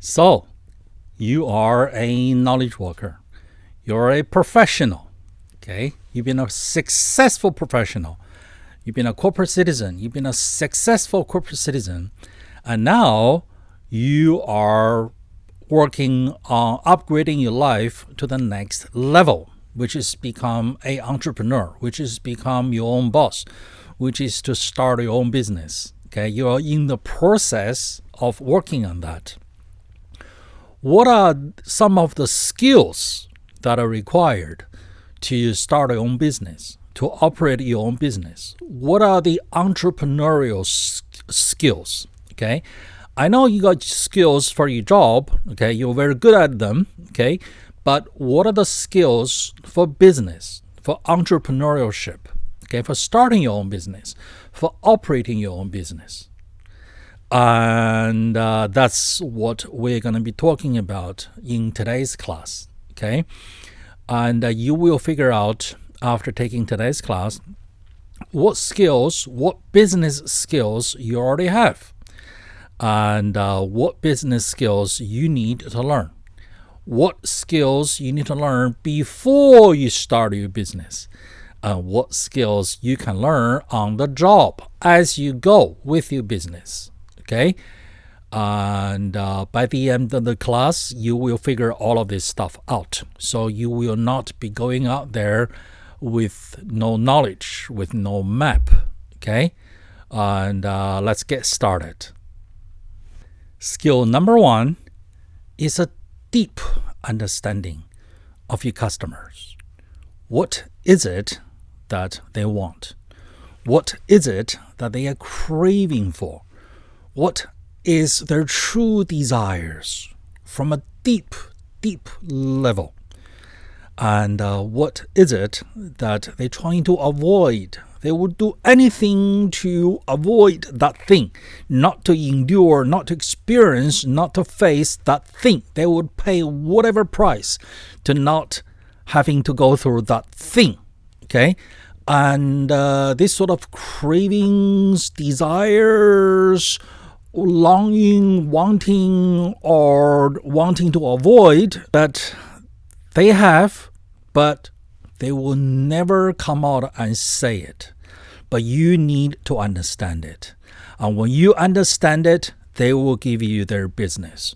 So, you are a knowledge worker. You're a professional. Okay? You've been a successful professional. You've been a corporate citizen. You've been a successful corporate citizen. And now you are working on upgrading your life to the next level, which is become an entrepreneur, which is become your own boss, which is to start your own business. Okay? You are in the process of working on that. What are some of the skills that are required to start your own business, to operate your own business? What are the entrepreneurial skills? Okay, I know you got skills for your job. Okay, you're very good at them. Okay, but what are the skills for business, for entrepreneurship? Okay, for starting your own business, for operating your own business? And that's what we're going to be talking about in today's class, okay? And you will figure out after taking today's class what skills, what business skills you already have, and what business skills you need to learn. What skills you need to learn before you start your business. What skills you can learn on the job as you go with your business. Okay, and by the end of the class, you will figure all of this stuff out. So you will not be going out there with no knowledge, with no map. Okay, and let's get started. Skill number one is a deep understanding of your customers. What is it that they want? What is it that they are craving for? What is their true desires from a deep, deep level? And what is it that they're trying to avoid? They would do anything to avoid that thing, not to endure, not to experience, not to face that thing. They would pay whatever price to not having to go through that thing. Okay? And this sort of cravings, desires, longing, wanting to avoid that they have, but they will never come out and say it. But you need to understand it. And when you understand it, they will give you their business.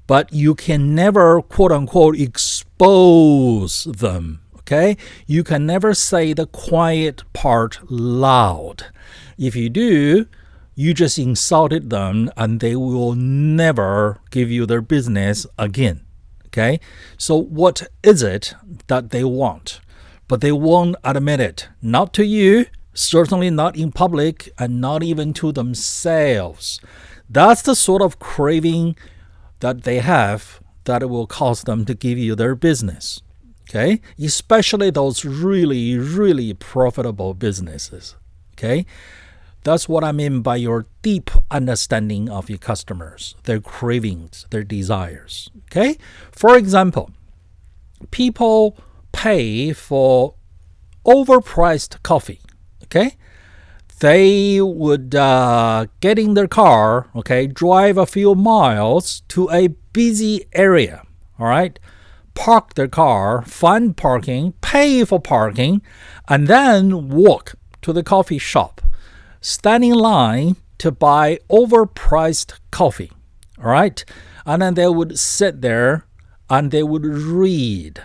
But you can never, quote unquote, expose them. Okay? You can never say the quiet part loud. If you do, you just insulted them and they will never give you their business again. Okay? So what is it that they want? But they won't admit it. Not to you, certainly not in public, and not even to themselves. That's the sort of craving that they have that will cause them to give you their business. Okay? Especially those really, really profitable businesses. Okay? That's what I mean by your deep understanding of your customers, their cravings, their desires. Okay? For example, people pay for overpriced coffee. Okay? They would get in their car, okay, drive a few miles to a busy area, all right? Park their car, find parking, pay for parking, and then walk to the coffee shop. Stand in line to buy overpriced coffee, all right? And then they would sit there and they would read.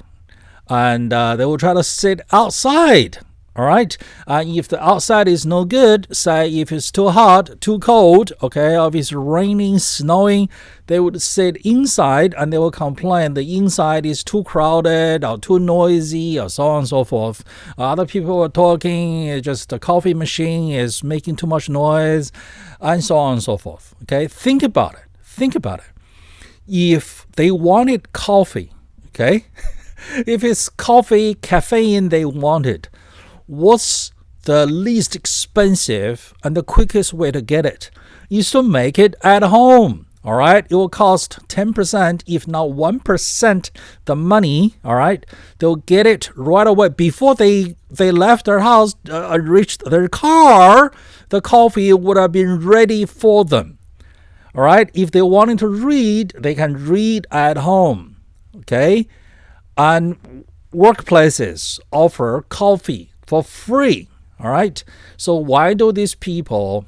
And they will try to sit outside, all right? If the outside is no good, say if it's too hot, too cold, okay, or if it's raining, snowing, they would sit inside and they will complain the inside is too crowded or too noisy or so on and so forth. Other people are talking, just the coffee machine is making too much noise, and so on and so forth. Okay, think about it. Think about it. If they wanted coffee, okay, if it's coffee, caffeine they wanted, what's the least expensive and the quickest way to get it? Is to make it at home. All right, it will cost 10%, if not 1%, the money. All right, they'll get it right away before they left their house, reached their car. The coffee would have been ready for them. All right. If they wanted to read, they can read at home. Okay. And workplaces offer coffee for free. All right. So why do these people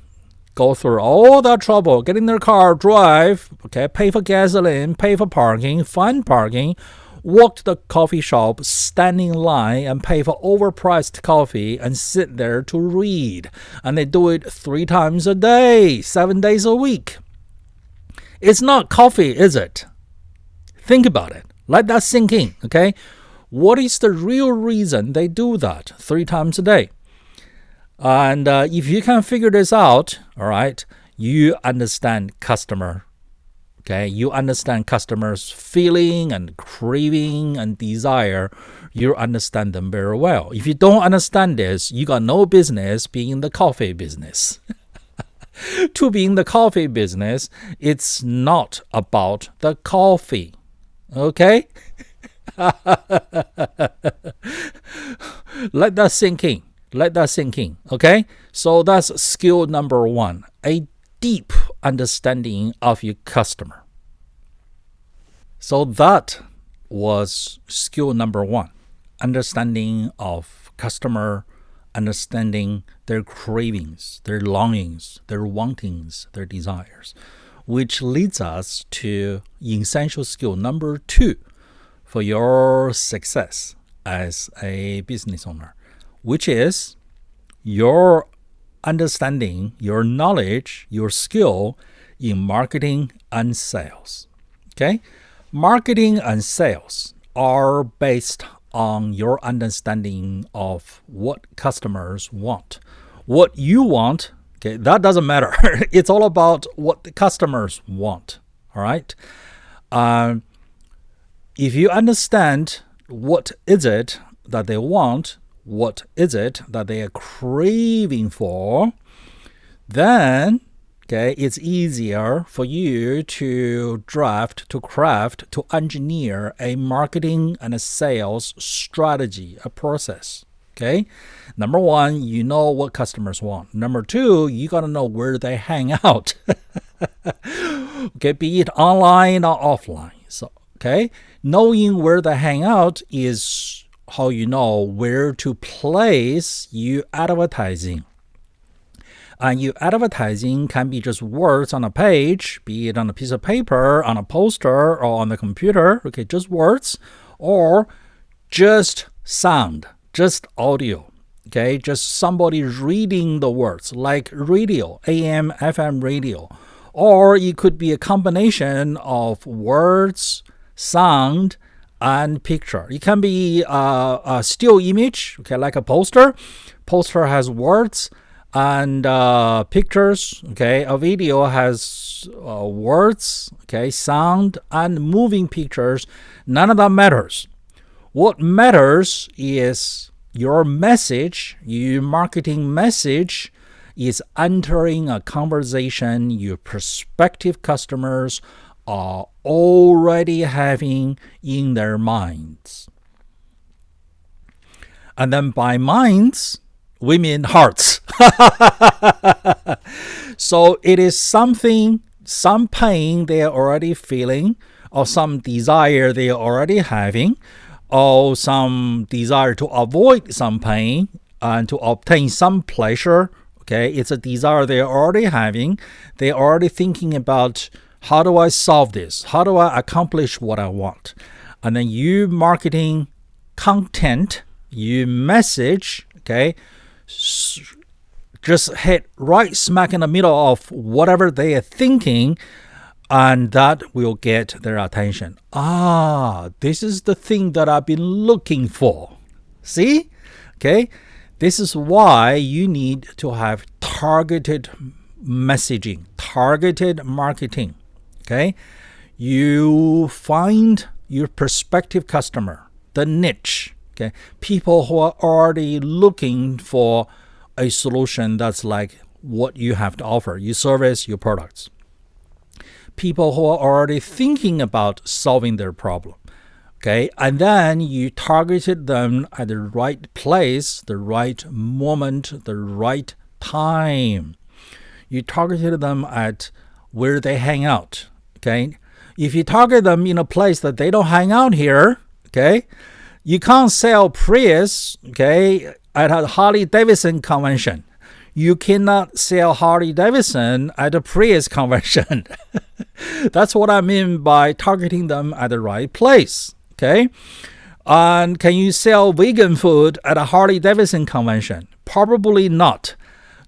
go through all that trouble, get in their car, drive, okay, pay for gasoline, pay for parking, find parking, walk to the coffee shop, stand in line and pay for overpriced coffee and sit there to read? And they do it 3 times a day, 7 days a week. It's not coffee, is it? Think about it. Let that sink in, okay? What is the real reason they do that 3 times a day? And if you can figure this out, all right, you understand customer. Okay, you understand customers' feeling and craving and desire. You understand them very well. If you don't understand this, you got no business being in the coffee business. To be in the coffee business, it's not about the coffee. Okay? Let that sink in. Let that sink in, okay? So that's skill number 1, a deep understanding of your customer. So that was skill number 1, understanding of customer, understanding their cravings, their longings, their wantings, their desires, which leads us to essential skill number 2 for your success as a business owner, which is your understanding, your knowledge, your skill in marketing and sales. Okay? Marketing and sales are based on your understanding of what customers want. What you want, okay, that doesn't matter. It's all about what the customers want. All right? If you understand what is it that they want, what is it that they are craving for, then okay, it's easier for you to draft, to craft, to engineer a marketing and a sales strategy, a process. Okay, number 1, you know what customers want. Number 2, you got to know where they hang out. Okay, be it online or offline. So, okay, knowing where they hang out is how you know where to place your advertising. And your advertising can be just words on a page, be it on a piece of paper, on a poster, or on the computer. Okay, just words, or just sound, just audio. Okay, just somebody reading the words, like radio, AM, FM radio. Or it could be a combination of words, sound, and picture. It can be a still image, okay, like a poster. Poster has words and pictures. Okay, a video has words, okay, sound, and moving pictures. None of that matters. What matters is your message, your marketing message is entering a conversation your prospective customers are already having in their minds. And then by minds, we mean hearts. So it is something, some pain they are already feeling, or some desire they are already having, or some desire to avoid some pain and to obtain some pleasure. Okay, it's a desire they are already having. They are already thinking about, how do I solve this? How do I accomplish what I want? And then you marketing content, you message, okay, just hit right smack in the middle of whatever they are thinking, and that will get their attention. This is the thing that I've been looking for. See? Okay, this is why you need to have targeted messaging, targeted marketing. Okay, you find your prospective customer, the niche, okay, people who are already looking for a solution that's like what you have to offer, your service, your products. People who are already thinking about solving their problem. Okay, and then you targeted them at the right place, the right moment, the right time. You targeted them at where they hang out. Okay, if you target them in a place that they don't hang out here, okay, you can't sell Prius, okay, at a Harley Davidson convention. You cannot sell Harley Davidson at a Prius convention. That's what I mean by targeting them at the right place. Okay, and can you sell vegan food at a Harley Davidson convention? Probably not.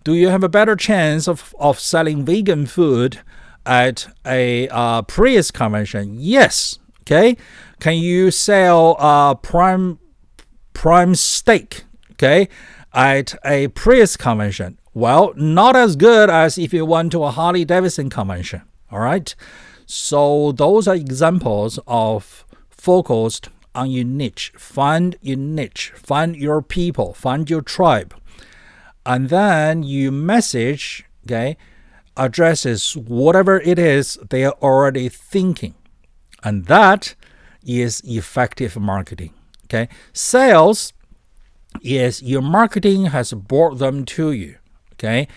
Do you have a better chance of selling vegan food at a Prius convention? Yes. Okay. Can you sell prime steak, okay, at a Prius convention? Well, not as good as if you went to a Harley Davidson convention. All right. So those are examples of focused on your niche. Find your niche. Find your people. Find your tribe. And then your message, okay, addresses whatever it is they are already thinking. And that is effective marketing. Okay, sales is your marketing has brought them to you. Okay,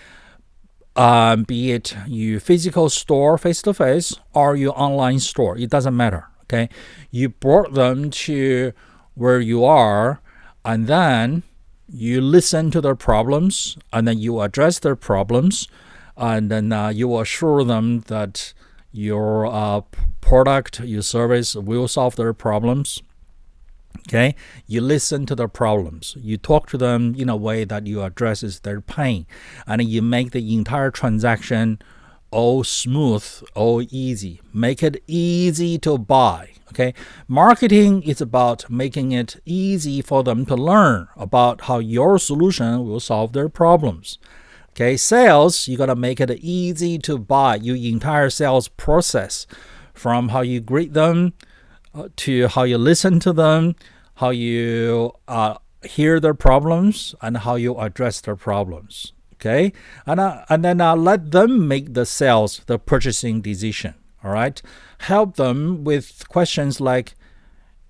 be it your physical store face-to-face or your online store, it doesn't matter. Okay, you brought them to where you are, and then you listen to their problems, and then you address their problems, and then you assure them that your product, your service will solve their problems. Okay, you listen to their problems. You talk to them in a way that you addresses their pain, and you make the entire transaction all smooth, all easy. Make it easy to buy. Okay, marketing is about making it easy for them to learn about how your solution will solve their problems. Okay, sales, you gotta make it easy to buy. Your entire sales process, from how you greet them, to how you listen to them, how you hear their problems, and how you address their problems. Okay, and then let them make the sales, the purchasing decision. All right, help them with questions like,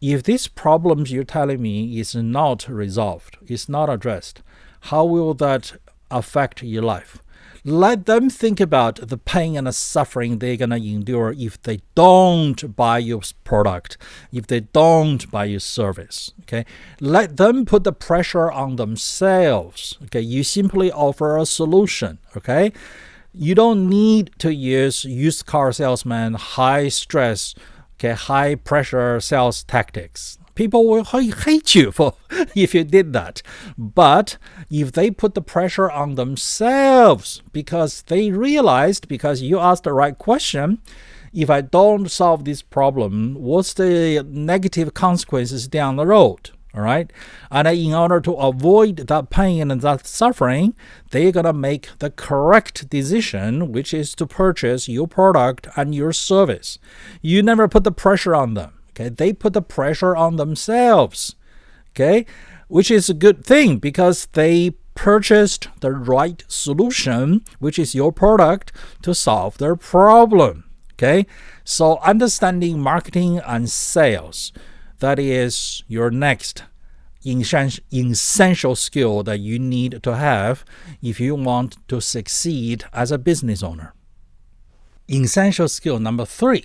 if this problems you're telling me is not resolved, is not addressed, how will that affect your life? Let them think about the pain and the suffering they're going to endure if they don't buy your product, if they don't buy your service. Okay, let them put the pressure on themselves. Okay, you simply offer a solution. Okay, you don't need to use used car salesman, high stress, okay, high pressure sales tactics. People will hate you for if you did that. But if they put the pressure on themselves because they realized, because you asked the right question, if I don't solve this problem, what's the negative consequences down the road? All right. And in order to avoid that pain and that suffering, they're going to make the correct decision, which is to purchase your product and your service. You never put the pressure on them. Okay, they put the pressure on themselves, okay, which is a good thing because they purchased the right solution, which is your product, to solve their problem, okay? So understanding marketing and sales, that is your next essential skill that you need to have if you want to succeed as a business owner. Essential skill number 3.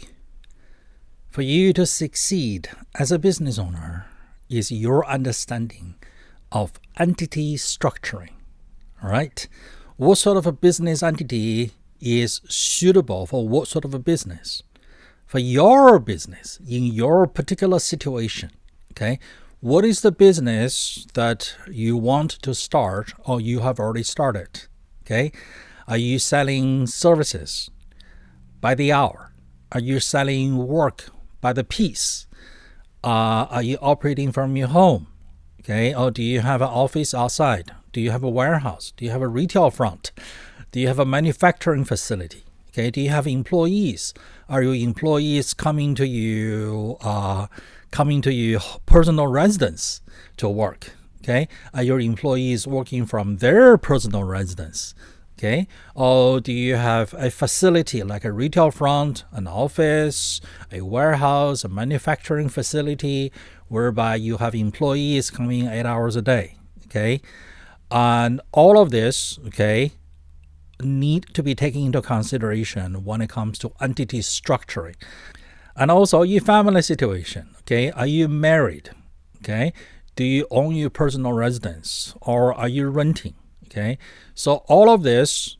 For you to succeed as a business owner is your understanding of entity structuring. All right? What sort of a business entity is suitable for what sort of a business? For your business, in your particular situation, okay? What is the business that you want to start or you have already started? Okay? Are you selling services by the hour? Are you selling work by the piece? Are you operating from your home? Okay, or do you have an office outside? Do you have a warehouse? Do you have a retail front? Do you have a manufacturing facility? Okay, do you have employees? Are your employees coming to you personal residence to work? Okay, are your employees working from their personal residence? Okay, or do you have a facility like a retail front, an office, a warehouse, a manufacturing facility, whereby you have employees coming 8 hours a day? Okay, and all of this, okay, need to be taken into consideration when it comes to entity structuring. And also your family situation. Okay, are you married? Okay, do you own your personal residence or are you renting? Okay, so all of this,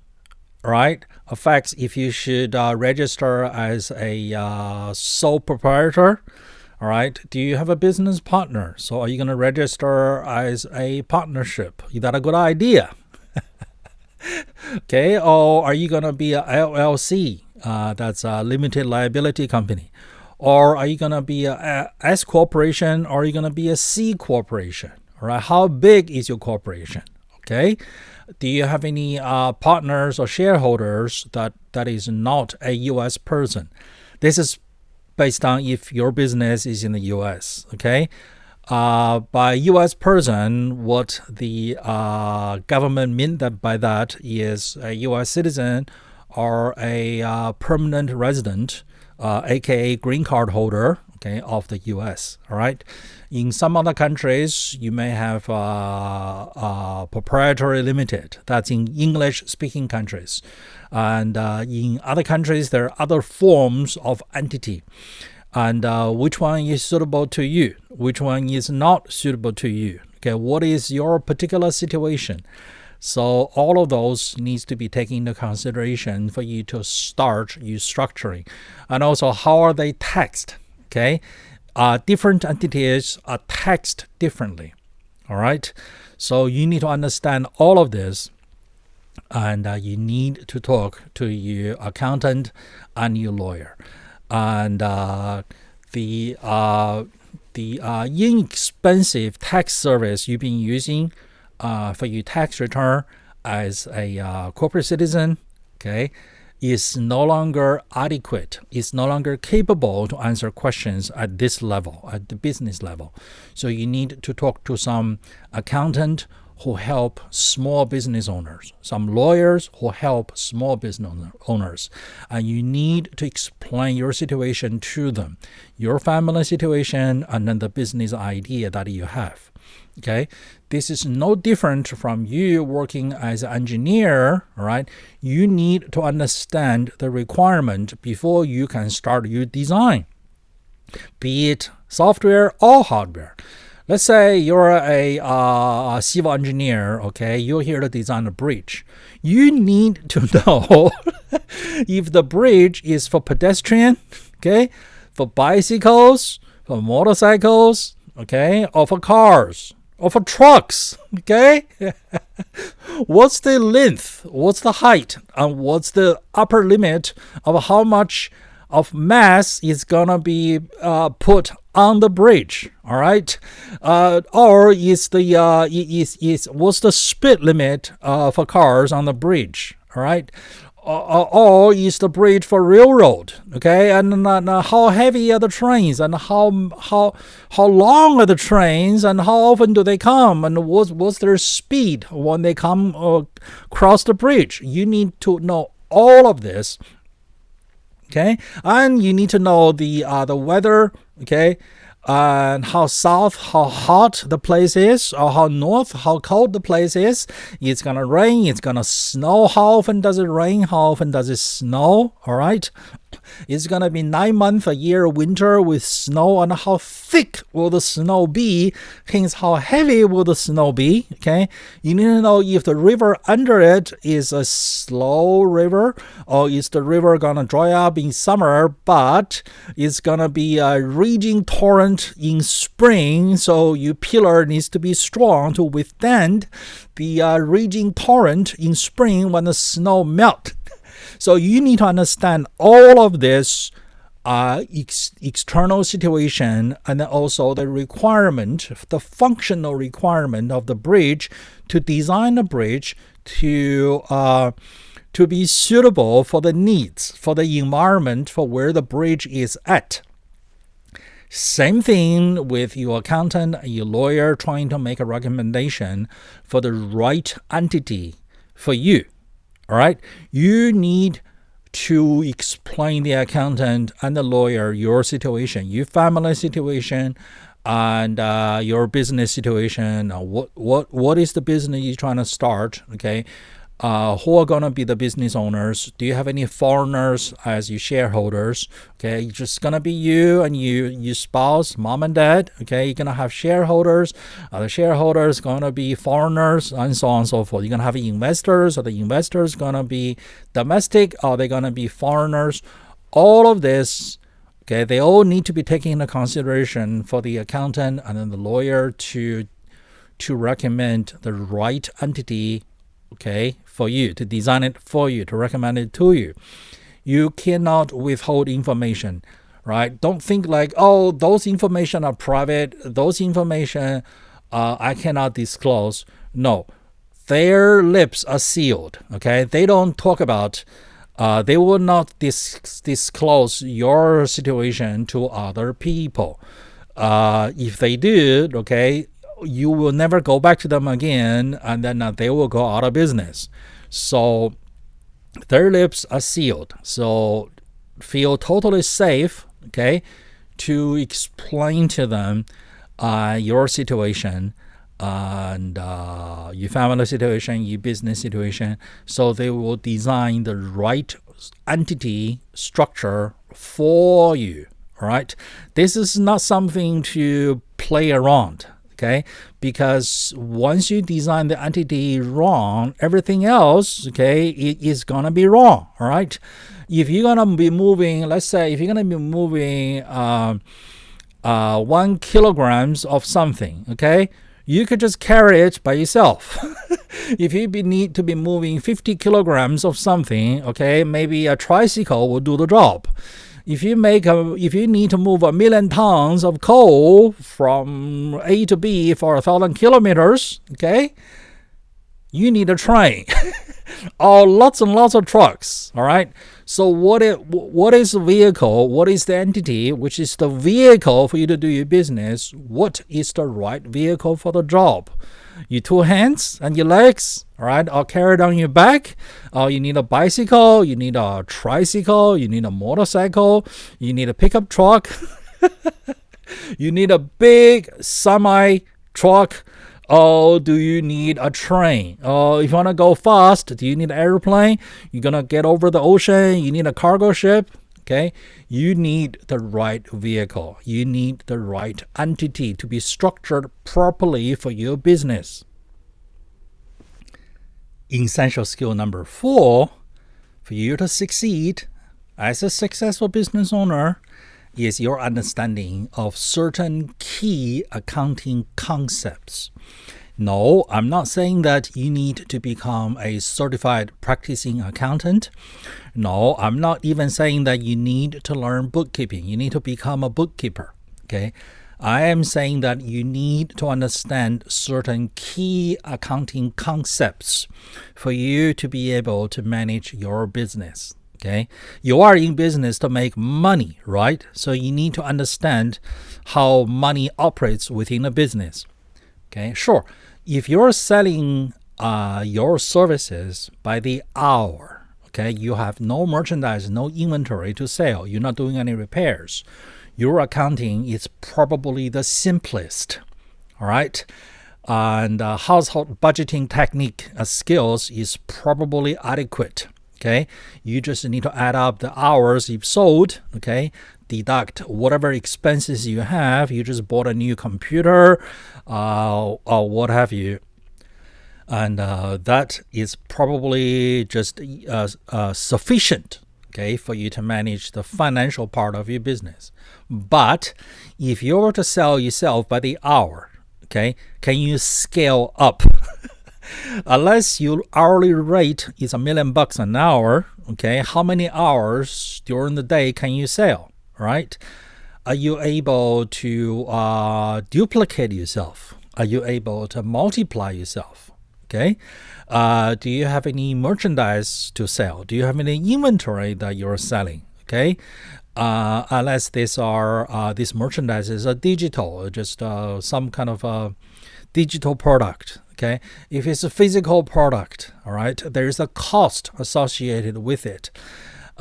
right, affects if you should register as a sole proprietor. All right, do you have a business partner? So are you going to register as a partnership? Is that a good idea? Okay, or are you going to be a LLC? That's a limited liability company. Or are you going to be a S corporation or are you going to be a C corporation? All right, how big is your corporation? Okay, do you have any partners or shareholders that is not a U.S. person? This is based on if your business is in the U.S. Okay, by U.S. person, what the government meant by that is a U.S. citizen or a permanent resident, aka green card holder, okay, of the U.S. All right. In some other countries, you may have proprietary limited. That's in English-speaking countries, and in other countries, there are other forms of entity. And which one is suitable to you? Which one is not suitable to you? Okay, what is your particular situation? So all of those needs to be taken into consideration for you to start your structuring. And also, how are they taxed? Okay, different entities are taxed differently. All right, so you need to understand all of this, and you need to talk to your accountant and your lawyer. And the inexpensive tax service you've been using for your tax return as a corporate citizen, okay, is no longer adequate, is no longer capable to answer questions at this level, at the business level. So you need to talk to some accountant who help small business owners, some lawyers who help small business owners. And you need to explain your situation to them, your family situation, and then the business idea that you have. Okay, this is no different from you working as an engineer, right? You need to understand the requirement before you can start your design, be it software or hardware. Let's say you're a civil engineer, okay? You're here to design a bridge. You need to know if the bridge is for pedestrian, okay, for bicycles, for motorcycles, okay, or for cars, or for trucks, okay? What's the length? What's the height? And what's the upper limit of how much of mass is gonna be put on the bridge? All right, or is the what's the speed limit for cars on the bridge? All right. Or is the bridge for railroad? Okay, and how heavy are the trains, and how long are the trains, and how often do they come, and what's their speed when they come across the bridge? You need to know all of this. Okay, and you need to know the weather. Okay. And how south, how hot the place is, or how north, how cold the place is. It's gonna rain, it's gonna snow. How often does it rain? How often does it snow? All right. It's gonna be 9 months a year winter with snow, and how thick will the snow be? Hence, how heavy will the snow be? Okay, you need to know if the river under it is a slow river, or is the river gonna dry up in summer, but it's gonna be a raging torrent in spring. So your pillar needs to be strong to withstand the raging torrent in spring when the snow melts. So you need to understand all of this external situation, and then also the requirement, the functional requirement of the bridge, to design a bridge to be suitable for the needs, for the environment, for where the bridge is at. Same thing with your accountant and your lawyer trying to make a recommendation for the right entity for you. All right, you need to explain the accountant and the lawyer your situation, your family situation, and your business situation. What is the business you're trying to start? Okay, who are going to be the business owners? Do you have any foreigners as your shareholders? Okay, it's just going to be you and your spouse, mom and dad. Okay, you're going to have shareholders. Are the shareholders going to be foreigners, and so on and so forth? You're going to have investors. Are the investors going to be domestic? Are they going to be foreigners? All of this, okay, they all need to be taken into consideration for the accountant and then the lawyer to recommend the right entity, okay, for you, to design it for you, to recommend it to you. You cannot withhold information, right? Don't think like, oh, those information are private, those information I cannot disclose. No, their lips are sealed, okay? They don't talk about, they will not disclose your situation to other people. If they do, okay, you will never go back to them again, and then they will go out of business. So their lips are sealed. So feel totally safe, okay, to explain to them your situation and your family situation, your business situation. So they will design the right entity structure for you. All right. This is not something to play around. Okay, because once you design the entity wrong, everything else, okay, it is gonna be wrong. All right. If you're gonna be moving, let's say, if you're gonna be moving 1 kilograms of something, okay, you could just carry it by yourself. If you need to be moving 50 kilograms of something, okay, maybe a tricycle will do the job. If you need to move 1 million tons of coal from A to B for 1,000 kilometers, okay, you need a train or lots and lots of trucks. All right. So what is the vehicle? What is the entity which is the vehicle for you to do your business? What is the right vehicle for the job? Your 2 hands and your legs, all right, are carried on your back. You need a bicycle, you need a tricycle, you need a motorcycle, you need a pickup truck, you need a big semi truck. Oh, do you need a train? Oh, if you want to go fast, do you need an airplane? You're going to get over the ocean, you need a cargo ship. Okay, you need the right vehicle. You need the right entity to be structured properly for your business. Essential skill number 4 for you to succeed as a successful business owner is your understanding of certain key accounting concepts. No, I'm not saying that you need to become a certified practicing accountant. No, I'm not even saying that you need to learn bookkeeping. You need to become a bookkeeper. Okay, I am saying that you need to understand certain key accounting concepts for you to be able to manage your business. Okay, you are in business to make money, right? So you need to understand how money operates within a business. Okay, sure. If you're selling your services by the hour, okay, you have no merchandise, no inventory to sell, you're not doing any repairs, your accounting is probably the simplest, all right? And household budgeting technique skills is probably adequate, okay? You just need to add up the hours you've sold, okay? Deduct whatever expenses you have. You just bought a new computer or what have you. And that is probably just sufficient, okay, for you to manage the financial part of your business. But if you were to sell yourself by the hour, okay, can you scale up? Unless your hourly rate is $1 million an hour, okay, how many hours during the day can you sell, right? Are you able to duplicate yourself? Are you able to multiply yourself? Okay. Do you have any merchandise to sell? Do you have any inventory that you're selling? Okay. Unless this merchandise is a digital, just some kind of a digital product. Okay. If it's a physical product, all right, there is a cost associated with it.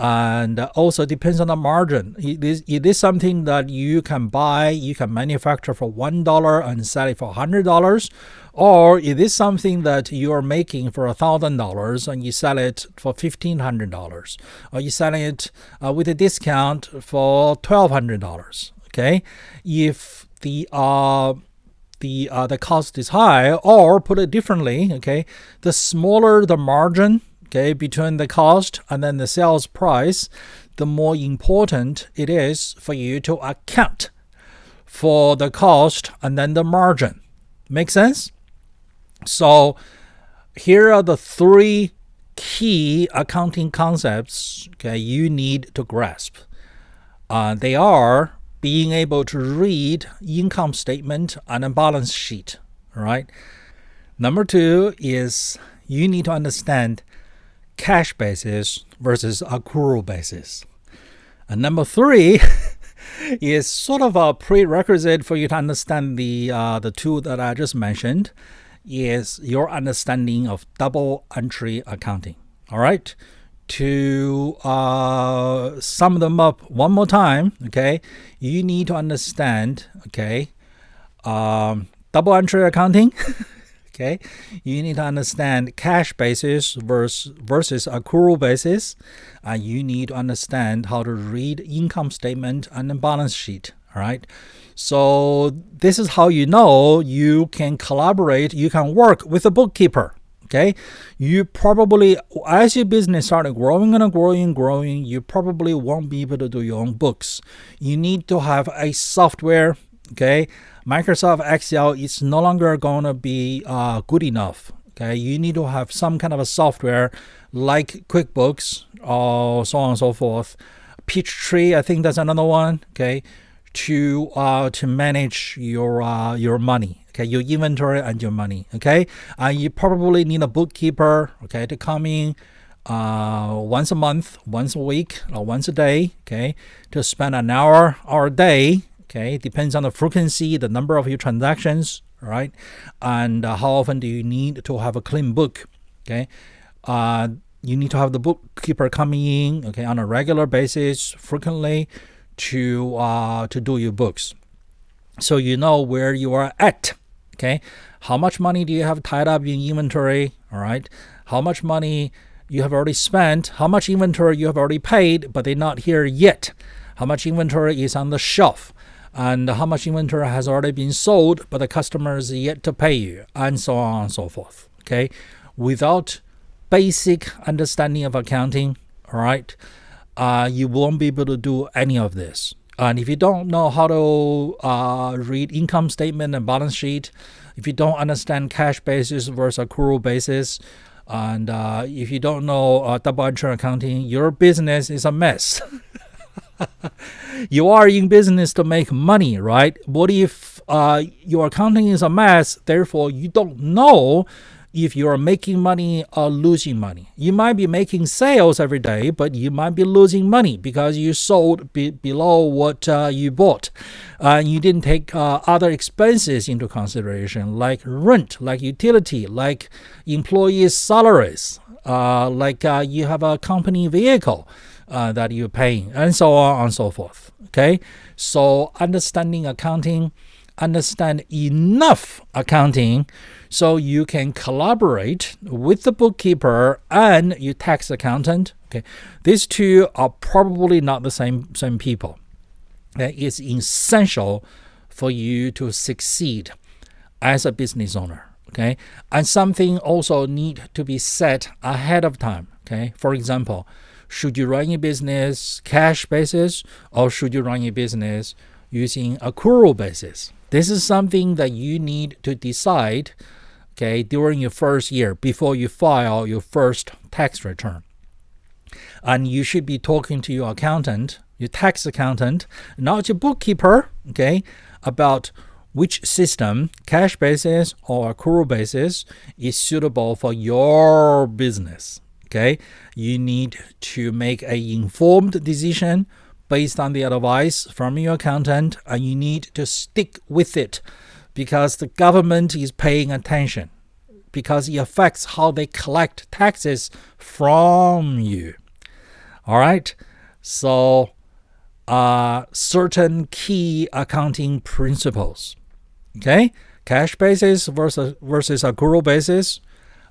And also depends on the margin. It is something that you can buy, you can manufacture for $1 and sell it for $100, or it is something that you are making for $1,000 and you sell it for $1,500, or you sell it with a discount for $1,200. Okay, if the cost is high, or put it differently, okay, the smaller the margin, okay, between the cost and then the sales price, the more important it is for you to account for the cost and then the margin. Make sense? So here are the three key accounting concepts, okay, you need to grasp. They are being able to read income statement and a balance sheet, right? Number two is you need to understand cash basis versus accrual basis. And number three is sort of a prerequisite for you to understand the two that I just mentioned, is your understanding of double entry accounting. All right? To sum them up one more time, okay, you need to understand, okay, double entry accounting. Okay, you need to understand cash basis versus accrual basis, and you need to understand how to read income statement and the balance sheet. All right, so this is how you know you can collaborate, you can work with a bookkeeper. Okay, you probably, as your business started growing and growing, you probably won't be able to do your own books. You need to have a software. Okay, Microsoft Excel is no longer going to be good enough. Okay, you need to have some kind of a software like QuickBooks or so on and so forth. Peachtree, I think that's another one. Okay, to manage your money. Okay, your inventory and your money. Okay, you probably need a bookkeeper. Okay, to come in once a month, once a week, or once a day. Okay, to spend an hour or a day. Okay, depends on the frequency, the number of your transactions, right? And how often do you need to have a clean book? Okay, you need to have the bookkeeper coming in, okay, on a regular basis, frequently, to do your books, so you know where you are at. Okay, how much money do you have tied up in inventory? All right, how much money you have already spent? How much inventory you have already paid, but they're not here yet? How much inventory is on the shelf? And how much inventory has already been sold, but the customer is yet to pay you, and so on and so forth. Okay, without basic understanding of accounting, all right, you won't be able to do any of this. And if you don't know how to read income statement and balance sheet, if you don't understand cash basis versus accrual basis, and if you don't know double entry accounting, your business is a mess. You are in business to make money, right? What if your accounting is a mess, therefore you don't know if you're making money or losing money? You might be making sales every day, but you might be losing money because you sold below what you bought. You didn't take other expenses into consideration, like rent, like utility, like employees' salaries, like you have a company vehicle that you're paying, and so on and so forth. Okay, so understanding accounting, understand enough accounting so you can collaborate with the bookkeeper and your tax accountant. Okay, these two are probably not the same people. Okay? It's essential for you to succeed as a business owner. Okay, and something also need to be set ahead of time. Okay, for example, should you run your business cash basis, or should you run your business using accrual basis? This is something that you need to decide, okay, during your first year before you file your first tax return. And you should be talking to your accountant, your tax accountant, not your bookkeeper, okay, about which system, cash basis or accrual basis, is suitable for your business. Okay, you need to make an informed decision based on the advice from your accountant, and you need to stick with it because the government is paying attention, because it affects how they collect taxes from you. All right. So certain key accounting principles. Okay. Cash basis versus accrual basis,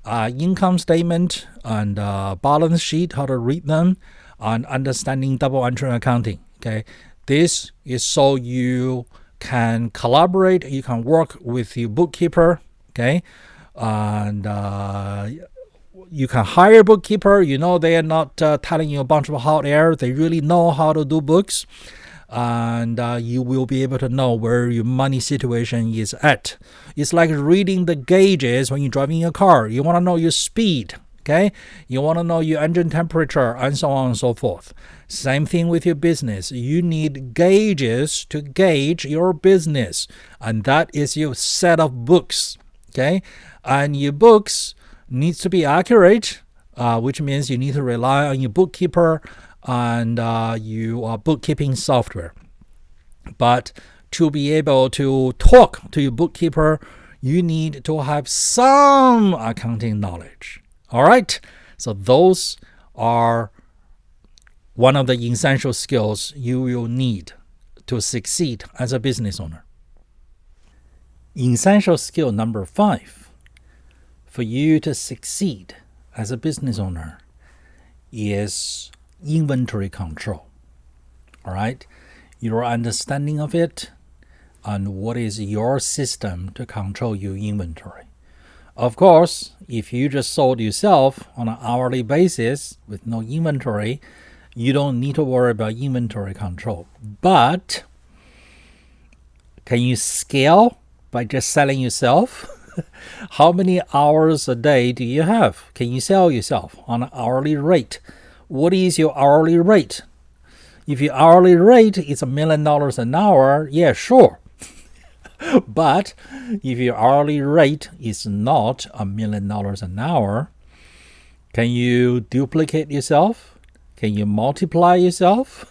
income statement and balance sheet, how to read them, and understanding double entry accounting. Okay. This is so you can collaborate, you can work with your bookkeeper. Okay. And you can hire a bookkeeper. They are not telling you a bunch of hot air. They really know how to do books. And you will be able to know where your money situation is at. It's like reading the gauges when you're driving a car. You want to know your speed. Okay? You want to know your engine temperature and so on and so forth. Same thing with your business. You need gauges to gauge your business. And that is your set of books. Okay? And your books needs to be accurate, which means you need to rely on your bookkeeper and your bookkeeping software. But to be able to talk to your bookkeeper, you need to have some accounting knowledge. All right? So those are one of the essential skills you will need to succeed as a business owner. Essential skill number 5 for you to succeed as a business owner is inventory control. All right? Your understanding of it and what is your system to control your inventory. Of course, if you just sold yourself on an hourly basis with no inventory, you don't need to worry about inventory control. But can you scale by just selling yourself? How many hours a day do you have? Can you sell yourself on an hourly rate? What is your hourly rate? If your hourly rate is $1 million an hour, yeah, sure. But if your hourly rate is not $1 million an hour, can you duplicate yourself? Can you multiply yourself?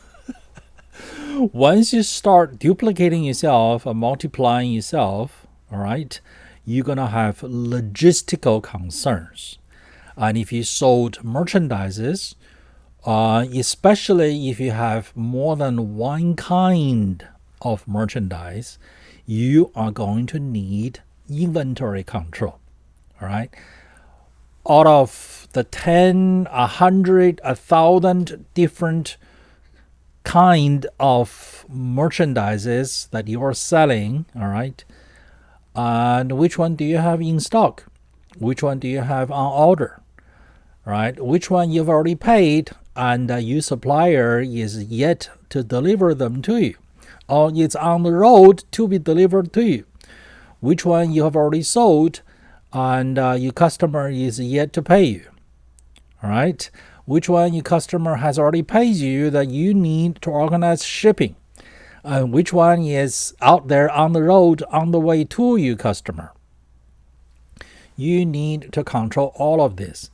Once you start duplicating yourself or multiplying yourself, all right, you're going to have logistical concerns. And if you sold merchandises, especially if you have more than one kind of merchandise, you are going to need inventory control. All right. Out of the 10, 100, 1,000 different kind of merchandises that you are selling, all right, and which one do you have in stock? Which one do you have on order? Right? Which one you've already paid and your supplier is yet to deliver them to you, or it's on the road to be delivered to you? Which one you have already sold and your customer is yet to pay you? All right? Which one your customer has already paid you that you need to organize shipping? And which one is out there on the road on the way to your customer? You need to control all of this.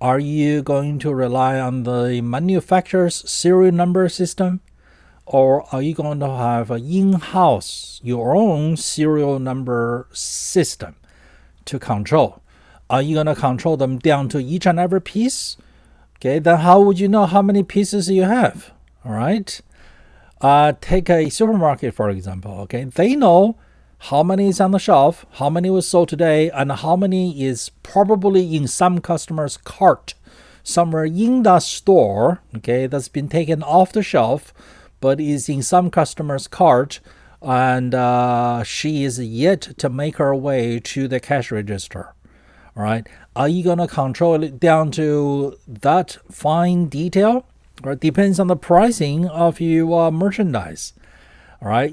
Are you going to rely on the manufacturer's serial number system? Or are you going to have an in-house, your own serial number system to control? Are you going to control them down to each and every piece? Okay, then how would you know how many pieces you have? All right. Take a supermarket, for example. Okay, they know how many is on the shelf, how many was sold today, and how many is probably in some customer's cart somewhere in the store, okay, that's been taken off the shelf, but is in some customer's cart, and she is yet to make her way to the cash register. All right, are you going to control it down to that fine detail? Or it depends on the pricing of your merchandise. All right,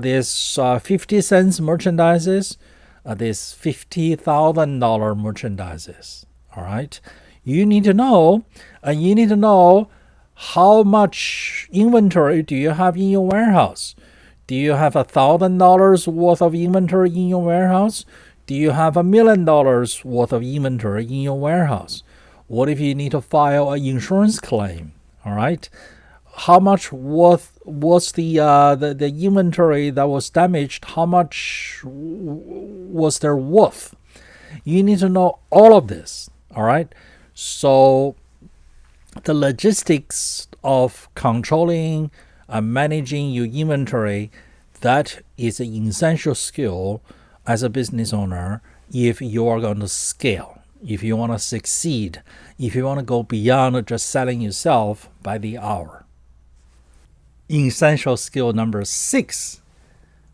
there's 50 cents merchandises, there's $50,000 merchandises. All right, you need to know, and you need to know how much inventory do you have in your warehouse. Do you have $1,000 worth of inventory in your warehouse? Do you have $1 million worth of inventory in your warehouse? What if you need to file an insurance claim? All right. How much was the inventory that was damaged? How much was their worth? You need to know all of this. All right. So the logistics of controlling and managing your inventory, that is an essential skill as a business owner if you are going to scale, if you want to succeed, if you want to go beyond just selling yourself by the hour. Essential skill number 6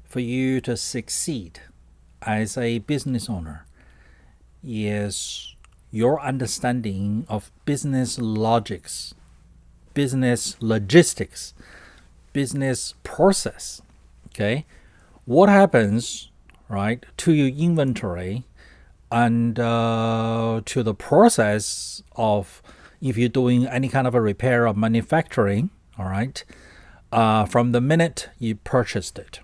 for you to succeed as a business owner is your understanding of business logics, business logistics, business process. Okay, what happens, right, to your inventory and to the process of if you're doing any kind of a repair or manufacturing, all right, from the minute you purchased it.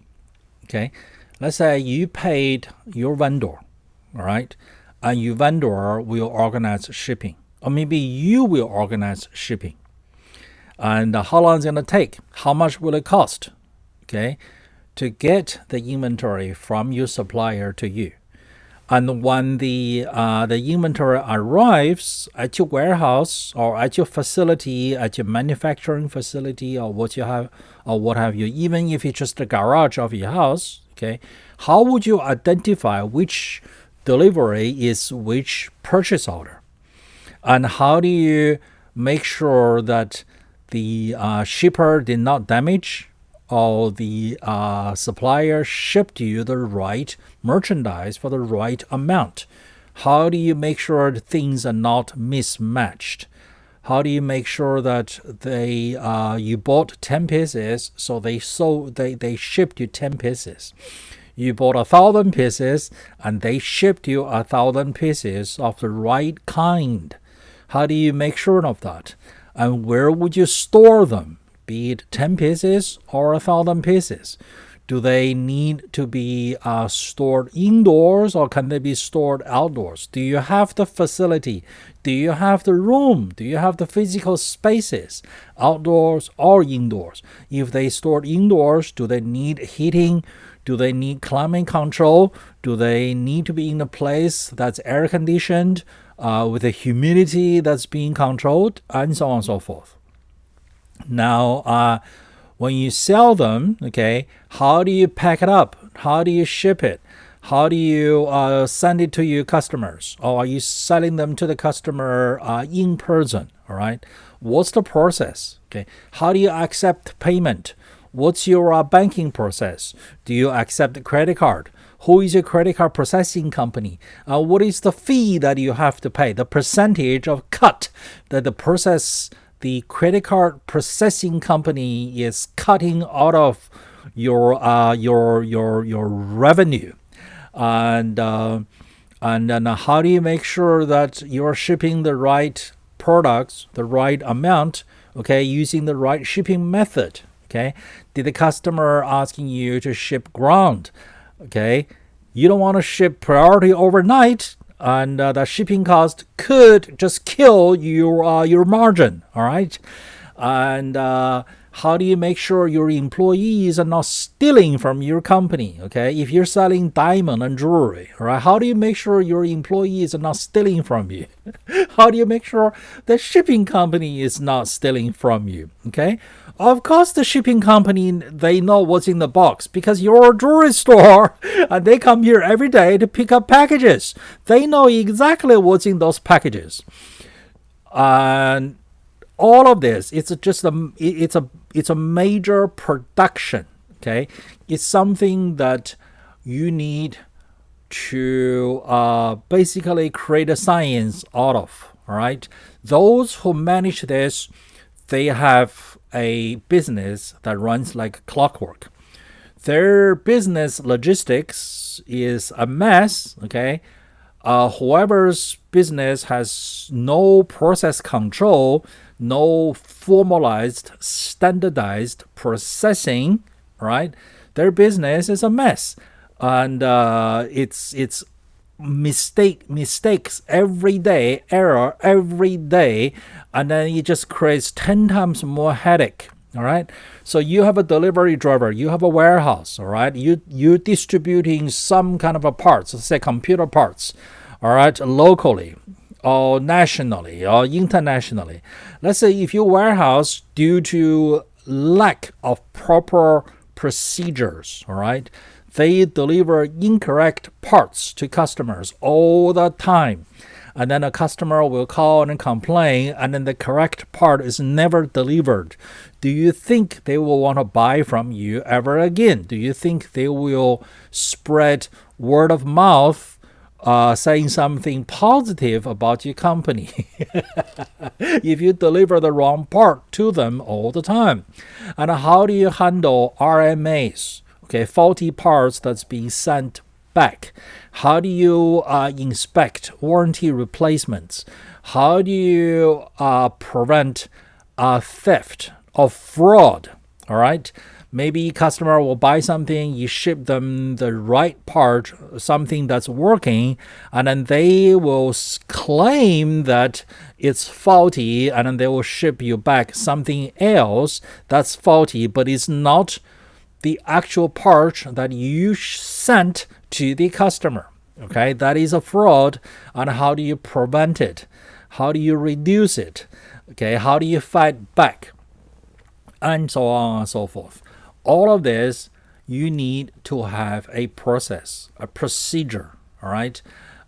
Okay, let's say you paid your vendor, all right, and your vendor will organize shipping, or maybe you will organize shipping. And how long is it going to take? How much will it cost? Okay, to get the inventory from your supplier to you. And when the inventory arrives at your warehouse or at your facility, at your manufacturing facility, or what have you, even if it's just the garage of your house, okay, how would you identify which delivery is which purchase order? And how do you make sure that the shipper did not damage or the supplier shipped you the right merchandise for the right amount? How do you make sure that things are not mismatched? How do you make sure that you bought 10 pieces, so they shipped you 10 pieces? You bought 1,000 pieces, and they shipped you 1,000 pieces of the right kind. How do you make sure of that? And where would you store them? Be it 10 pieces or 1,000 pieces. Do they need to be stored indoors, or can they be stored outdoors? Do you have the facility? Do you have the room? Do you have the physical spaces, outdoors or indoors? If they stored indoors, do they need heating? Do they need climate control? Do they need to be in a place that's air conditioned with the humidity that's being controlled, and so on and so forth? Now, when you sell them, okay, how do you pack it up? How do you ship it? How do you send it to your customers? Or are you selling them to the customer in person? All right. What's the process? Okay. How do you accept payment? What's your banking process? Do you accept a credit card? Who is your credit card processing company? What is the fee that you have to pay? The percentage of cut that the credit card processing company is cutting out of your revenue, and then how do you make sure that you're shipping the right products, the right amount, okay, using the right shipping method? Okay, did the customer asking you to ship ground? Okay, you don't want to ship priority overnight, and the shipping cost could just kill your margin. All right, and how do you make sure your employees are not stealing from your company? Okay, if you're selling diamond and jewelry, all right, how do you make sure your employees are not stealing from you? How do you make sure the shipping company is not stealing from you? Okay, of course the shipping company, they know what's in the box because you're a jewelry store and they come here every day to pick up packages. They know exactly what's in those packages. And all of this, it's a major production. Okay, it's something that you need to basically create a science out of. All right, those who manage this, they have a business that runs like clockwork. Their business logistics is a mess. Okay, whoever's business has no process control, no formalized, standardized processing, right? Their business is a mess, and it's mistakes every day, error every day, and then it just creates 10 times more headache. All right, so you have a delivery driver, you have a warehouse, all right, you're distributing some kind of a parts, let's say computer parts, all right, locally, or nationally or internationally. Let's say if your warehouse, due to lack of proper procedures, all right, they deliver incorrect parts to customers all the time. And then a customer will call and complain, and then the correct part is never delivered. Do you think they will want to buy from you ever again? Do you think they will spread word of mouth, saying something positive about your company if you deliver the wrong part to them all the time? And how do you handle RMAs? Okay, faulty parts that's being sent back. How do you inspect warranty replacements? How do you prevent theft or fraud? All right. Maybe customer will buy something, you ship them the right part, something that's working, and then they will claim that it's faulty, and then they will ship you back something else that's faulty, but it's not the actual part that you sent to the customer. Okay, that is a fraud. And how do you prevent it? How do you reduce it? Okay, how do you fight back? And so on and so forth. All of this, you need to have a process, a procedure, all right?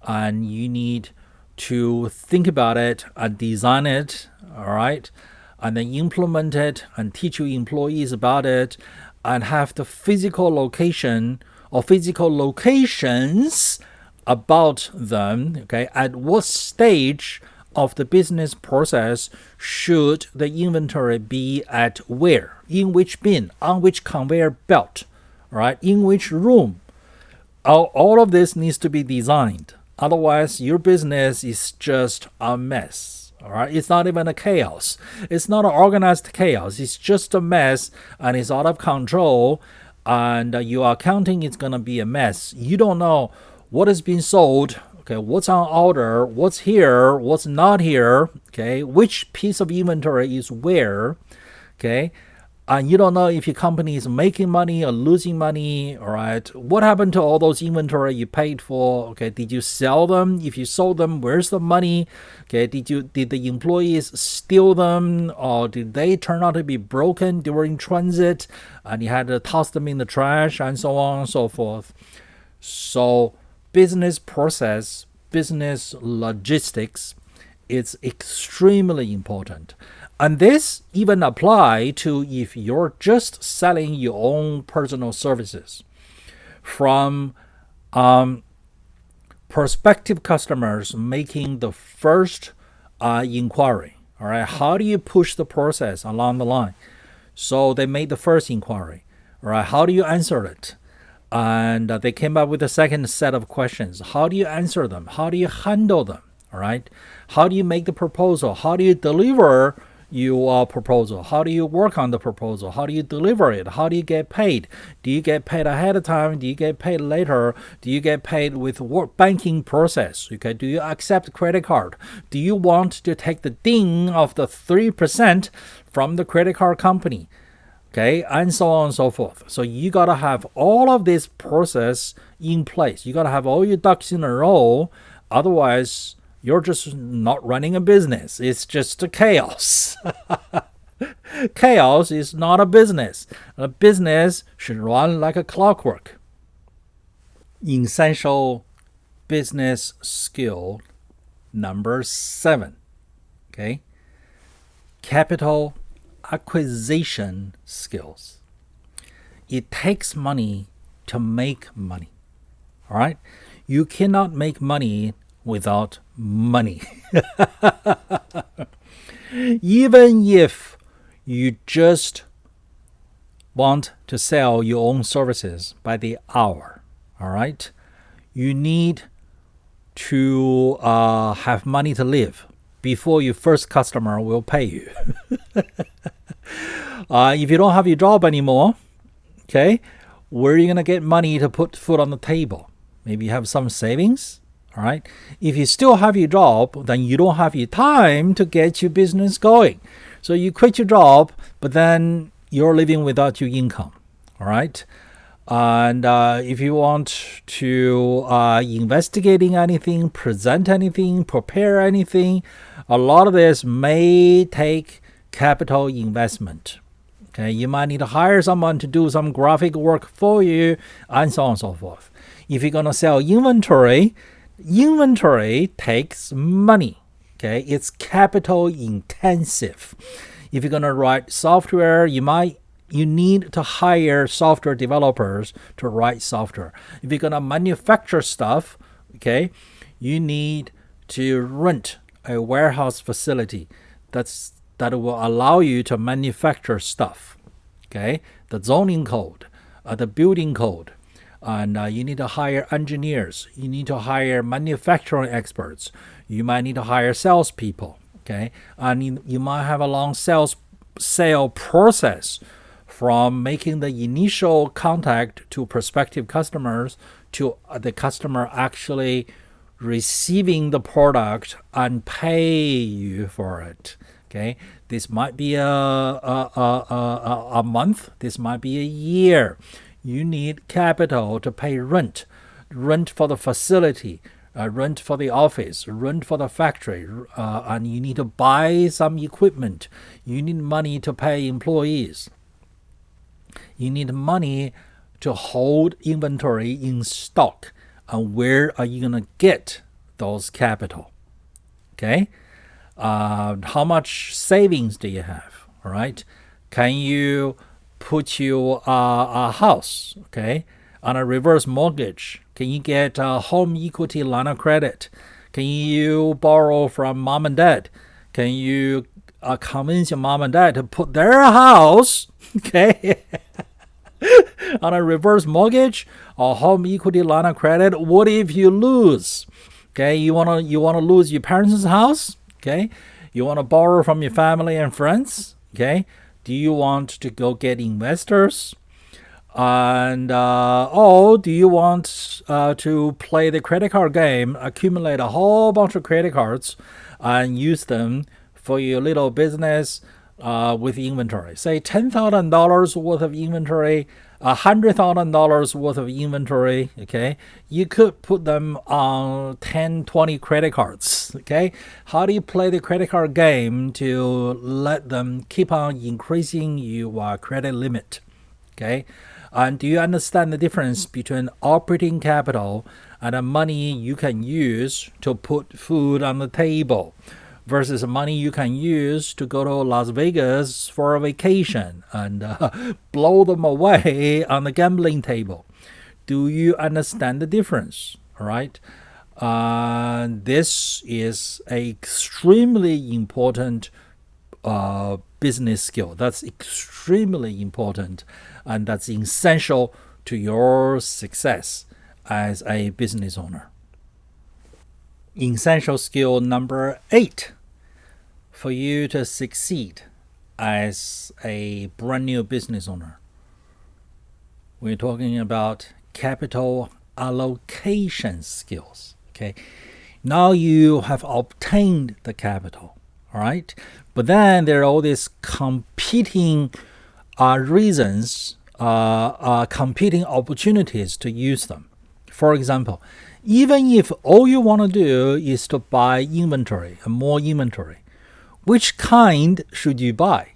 And you need to think about it and design it, all right? And then implement it and teach your employees about it, and have the physical location or physical locations about them. Okay, at what stage of the business process should the inventory be at where? In which bin? On which conveyor belt? Right? In which room? All of this needs to be designed. Otherwise, your business is just a mess. All right, it's not even a chaos. It's not an organized chaos. It's just a mess, and it's out of control. And your accounting is gonna be a mess. You don't know what is being sold. Okay, what's on order? What's here? What's not here? Okay, which piece of inventory is where? Okay, and you don't know if your company is making money or losing money. All right, what happened to all those inventory you paid for? Okay, did you sell them? If you sold them, where's the money? Okay, did the employees steal them, or did they turn out to be broken during transit and you had to toss them in the trash, and so on and so forth? So business process, business logistics, is extremely important. And this even apply to if you're just selling your own personal services. From prospective customers making the first inquiry, all right, how do you push the process along the line? So they made the first inquiry, all right, how do you answer it? And they came up with a second set of questions. How do you answer them? How do you handle them? All right, how do you make the proposal? How do you deliver your proposal? How do you work on the proposal? How do you deliver it? How do you get paid? Do you get paid ahead of time? Do you get paid later? Do you get paid with banking process? Okay, do you accept credit card? Do you want to take the ding of the 3% from the credit card company? Okay, and so on and so forth. So you gotta have all of this process in place. You gotta have all your ducks in a row. Otherwise, you're just not running a business. It's just a chaos. Chaos is not a business. A business should run like a clockwork. Essential business skill number 7. Okay? Capital acquisition skills. It takes money to make money. All right? You cannot make money without money. Even if you just want to sell your own services by the hour, all right, you need to have money to live before your first customer will pay you. If you don't have your job anymore, okay, where are you going to get money to put food on the table? Maybe you have some savings. All right. If you still have your job, then you don't have your time to get your business going. So you quit your job, but then you're living without your income. All right. And if you want to investigating anything, present anything, prepare anything, a lot of this may take capital investment. Okay, you might need to hire someone to do some graphic work for you, and so on and so forth. If you're going to sell inventory takes money. Okay, it's capital intensive. If you're going to write software, you need to hire software developers to write software. If you're going to manufacture stuff, okay, you need to rent a warehouse facility that will allow you to manufacture stuff. Okay, the zoning code, the building code, and you need to hire engineers. You need to hire manufacturing experts. You might need to hire salespeople. Okay, and you might have a long sale process from making the initial contact to prospective customers to the customer actually receiving the product and pay you for it. Okay, this might be a month. This might be a year. You need capital to pay rent for the facility, rent for the office, rent for the factory, and you need to buy some equipment. You need money to pay employees. You need money to hold inventory in stock. And where are you going to get those capital? Okay? How much savings do you have? All right? Can you put your a house, okay, on a reverse mortgage? Can you get a home equity line of credit? Can you borrow from mom and dad? Can you convince your mom and dad to put their house, okay, on a reverse mortgage or home equity line of credit? What if you lose? Okay, you wanna lose your parents' house? Okay, you wanna borrow from your family and friends? Okay, do you want to go get investors? And do you want to play the credit card game, accumulate a whole bunch of credit cards and use them for your little business with inventory? Say $10,000 worth of inventory, $100,000 worth of inventory, okay? You could put them on 10, 20 credit cards, okay? How do you play the credit card game to let them keep on increasing your credit limit, okay? And do you understand the difference between operating capital and the money you can use to put food on the table versus money you can use to go to Las Vegas for a vacation and blow them away on the gambling table? Do you understand the difference? All right. This is an extremely important business skill. That's extremely important, and that's essential to your success as a business owner. Essential skill number 8 for you to succeed as a brand new business owner. We're talking about capital allocation skills. Okay, now you have obtained the capital, all right? But then there are all these competing reasons, competing opportunities to use them. For example, even if all you want to do is to buy inventory and more inventory, which kind should you buy?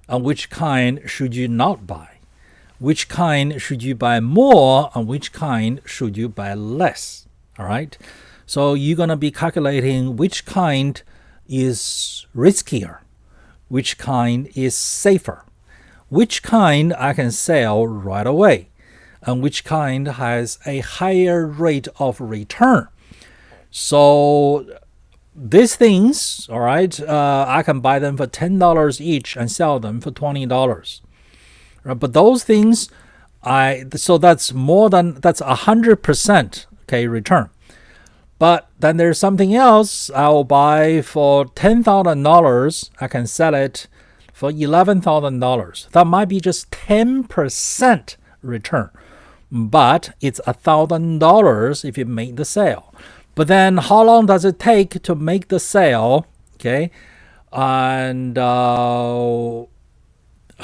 And which kind should you not buy? Which kind should you buy more and which kind should you buy less? All right? So you're going to be calculating which kind is riskier, which kind is safer, which kind I can sell right away, and which kind has a higher rate of return. So these things, all right, I can buy them for $10 each and sell them for $20. Right? But those things, so that's 100%, okay, return. But then there's something else I'll buy for $10,000. I can sell it for $11,000. That might be just 10% return, but it's $1,000 if you make the sale. But then how long does it take to make the sale? Okay, and how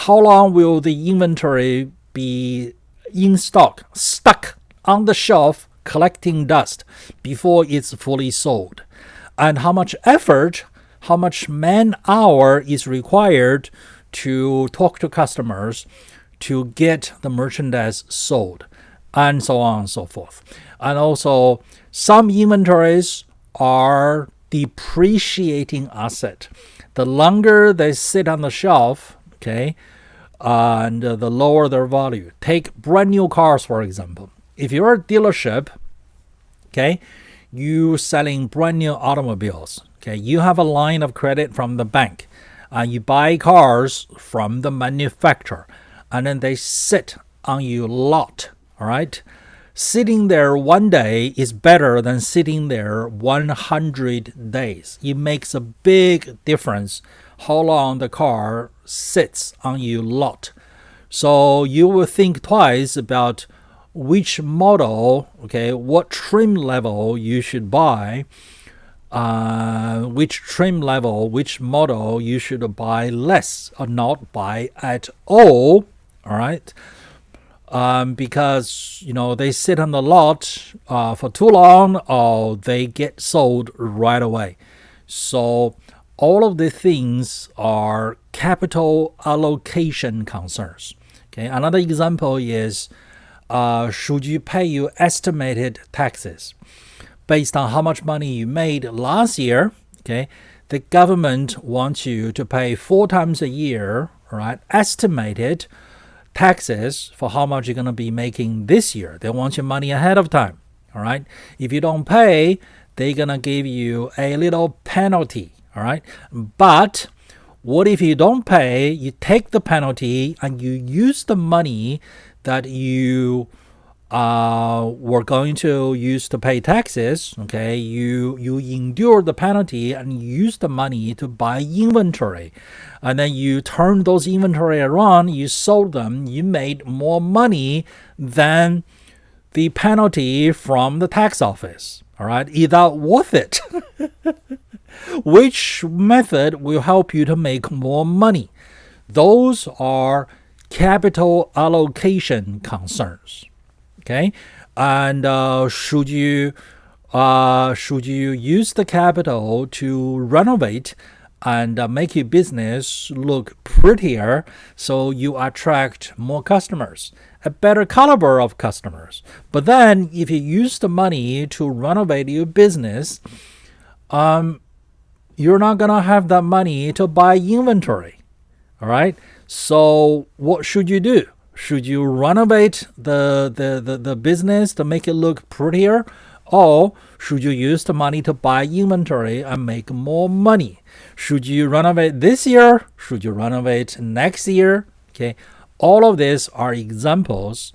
long will the inventory be in stock, stuck on the shelf, collecting dust before it's fully sold? And how much effort, how much man-hour is required to talk to customers to get the merchandise sold, and so on and so forth. And also, some inventories are depreciating asset. The longer they sit on the shelf, okay, and the lower their value. Take brand new cars, for example. If you're a dealership, okay, you selling brand new automobiles, okay, you have a line of credit from the bank, and you buy cars from the manufacturer, and then they sit on your lot, all right? Sitting there one day is better than sitting there 100 days. It makes a big difference how long the car sits on your lot. So you will think twice about which model, okay, what trim level you should buy, which trim level, which model you should buy less or not buy at all right? Because they sit on the lot for too long, or they get sold right away. So all of the things are capital allocation concerns. Okay, another example is should you pay your estimated taxes based on how much money you made last year? Okay, the government wants you to pay 4 times a year, right? Estimated taxes for how much you're going to be making this year. They want your money ahead of time, all right? If you don't pay, they're going to give you a little penalty, all right? But what if you don't pay, you take the penalty, and you use the money that you were going to use to pay taxes, okay? You endure the penalty and use the money to buy inventory. And then you turn those inventory around, you sold them, you made more money than the penalty from the tax office. All right? Is that worth it? Which method will help you to make more money? Those are capital allocation concerns. Okay, and should you use the capital to renovate and make your business look prettier so you attract more customers, a better caliber of customers? But then if you use the money to renovate your business, you're not gonna have that money to buy inventory. All right, so what should you do? Should you renovate the business to make it look prettier? Or should you use the money to buy inventory and make more money? Should you renovate this year? Should you renovate next year? Okay, all of these are examples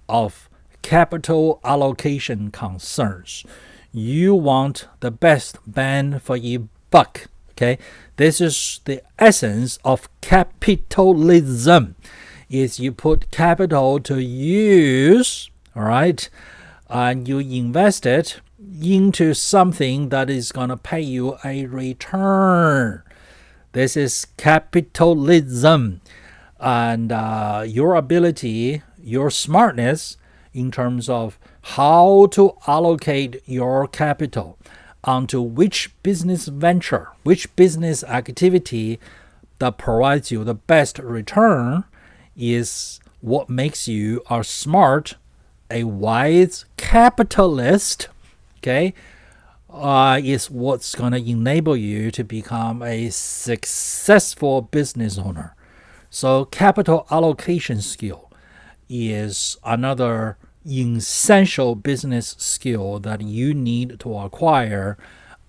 of capital allocation concerns. You want the best bang for your buck. Okay, this is the essence of capitalism. Is you put capital to use, all right, and you invest it into something that is going to pay you a return. This is capitalism. And your ability, your smartness in terms of how to allocate your capital onto which business venture, which business activity that provides you the best return is what makes you a smart, a wise capitalist, okay, is what's going to enable you to become a successful business owner. So capital allocation skill is another essential business skill that you need to acquire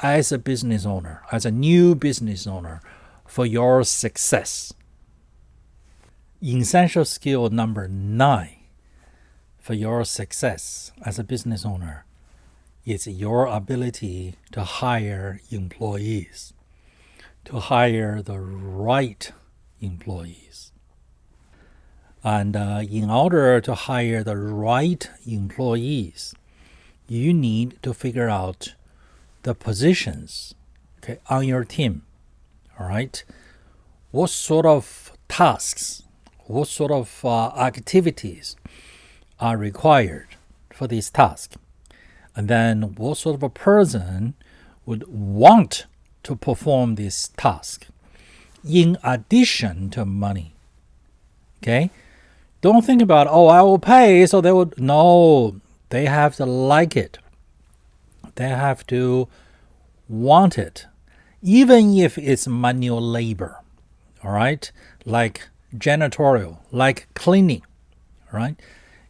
as a business owner, as a new business owner, for your success. Essential skill number 9 for your success as a business owner is your ability to hire employees, to hire the right employees. And in order to hire the right employees, you need to figure out the positions, okay, on your team. All right, what sort of tasks, what sort of activities are required for this task. And then what sort of a person would want to perform this task in addition to money. Okay? Don't think about, I will pay, so they would. No, they have to like it. They have to want it, even if it's manual labor. All right? Like janitorial, like cleaning. All right?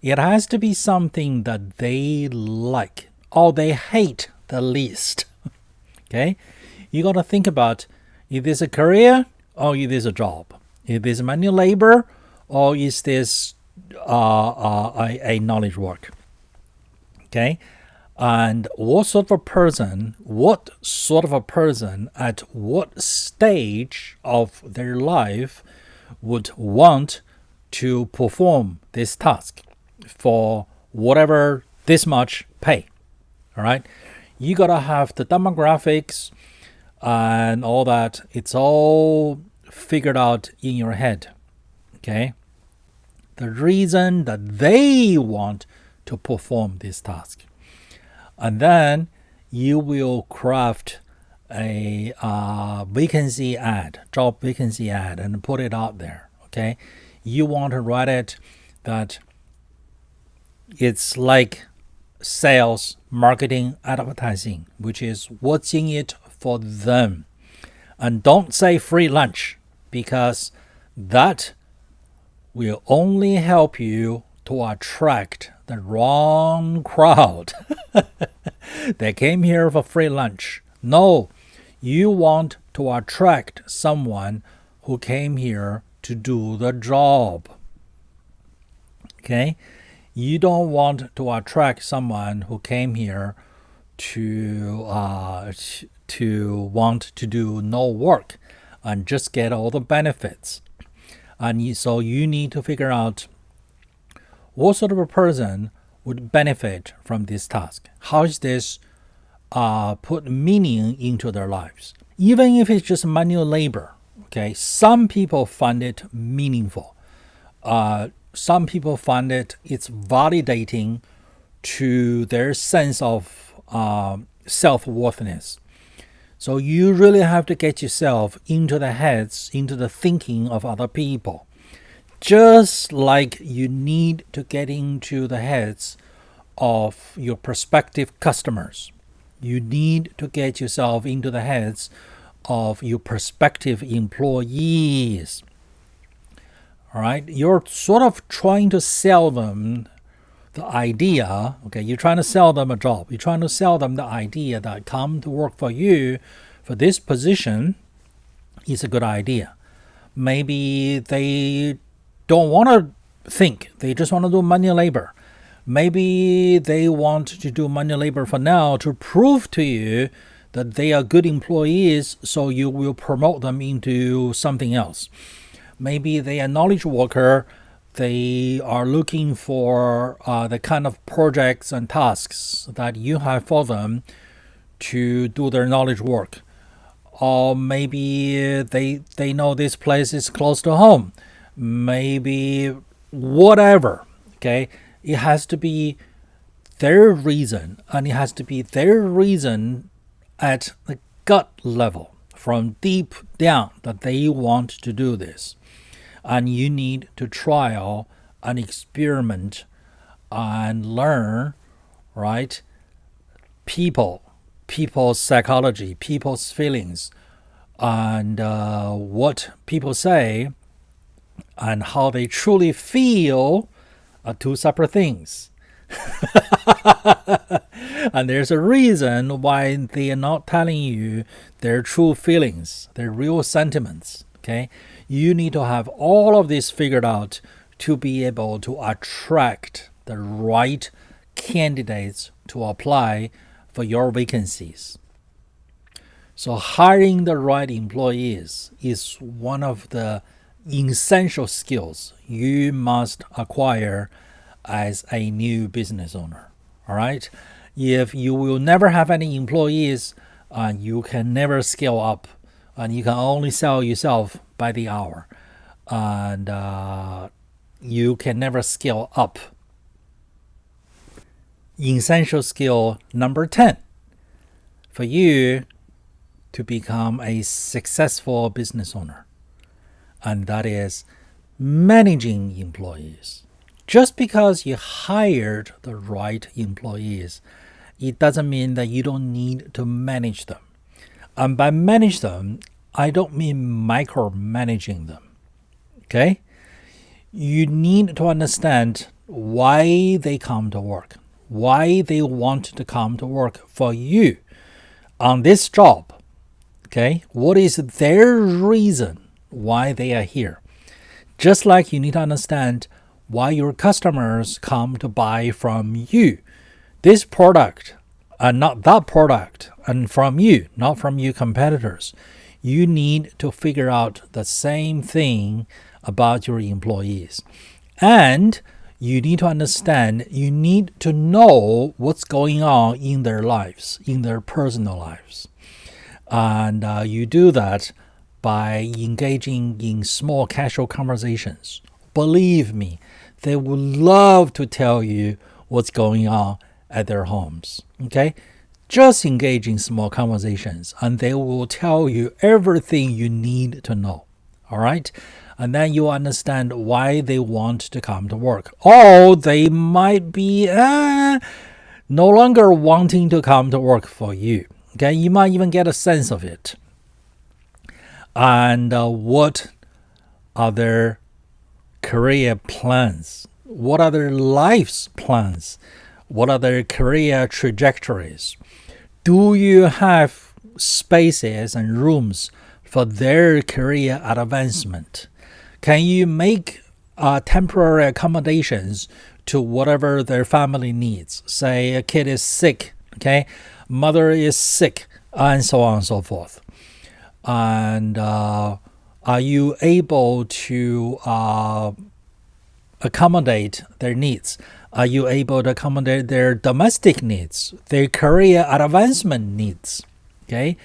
It has to be something that they like or they hate the least. Okay? You got to think about, is this a career or is this a job? Is this manual labor or is this a knowledge work? Okay? And what sort of a person at what stage of their life would want to perform this task for whatever this much pay? All right? You got to have the demographics and all that. It's all figured out in your head. Okay? The reason that they want to perform this task. And then you will craft a job vacancy ad, and put it out there. Okay? You want to write it that it's like sales, marketing, advertising, which is what's in it for them. And don't say free lunch, because that will only help you to attract the wrong crowd. They came here for free lunch. No, you want to attract someone who came here to do the job. Okay? You don't want to attract someone who came here to want to do no work and just get all the benefits. And so you need to figure out what sort of a person would benefit from this task. How is this put meaning into their lives? Even if it's just manual labor, okay? Some people find it meaningful. Some people find it's validating to their sense of self-worthiness. So you really have to get yourself into the thinking of other people. Just like you need to get into the heads of your prospective customers. You need to get yourself into the heads of your prospective employees. All right? You're sort of trying to sell them the idea. Okay, you're trying to sell them a job. You're trying to sell them the idea that come to work for you for this position is a good idea. Maybe they don't want to think. They just want to do manual labor. Maybe they want to do manual labor for now to prove to you that they are good employees, so you will promote them into something else. Maybe they are knowledge worker. They are looking for the kind of projects and tasks that you have for them to do their knowledge work. Or maybe they know this place is close to home. Maybe whatever, okay? It has to be their reason, and it has to be their reason at the gut level, from deep down, that they want to do this. And you need to trial and experiment and learn, right? People's psychology, people's feelings, and what people say and how they truly feel are two separate things. And there's a reason why they are not telling you their true feelings, their real sentiments. Okay? You need to have all of this figured out to be able to attract the right candidates to apply for your vacancies. So hiring the right employees is one of the essential skills you must acquire as a new business owner. All right? If you will never have any employees, you can never scale up, and you can only sell yourself by the hour, and you can never scale up. Essential skill number 10 for you to become a successful business owner, and that is managing employees. Just because you hired the right employees, it doesn't mean that you don't need to manage them. And by manage them, I don't mean micromanaging them. Okay? You need to understand why they come to work, why they want to come to work for you on this job. Okay? What is their reason why they are here? Just like you need to understand why your customers come to buy from you this product and not that product, and from you, not from your competitors. You need to figure out the same thing about your employees. And you need to understand, you need to know what's going on in their lives, in their personal lives. And you do that by engaging in small casual conversations. Believe me, they would love to tell you what's going on at their homes. Okay? Just engage in small conversations and they will tell you everything you need to know. All right? And then you understand why they want to come to work. Or they might be no longer wanting to come to work for you. Okay? You might even get a sense of it. And what are their career plans? What are their life's plans? What are their career trajectories? Do you have spaces and rooms for their career advancement? Can you make temporary accommodations to whatever their family needs? Say a kid is sick, okay? Mother is sick, and so on and so forth. And are you able to accommodate their needs? Are you able to accommodate their domestic needs, their career advancement needs? Okay,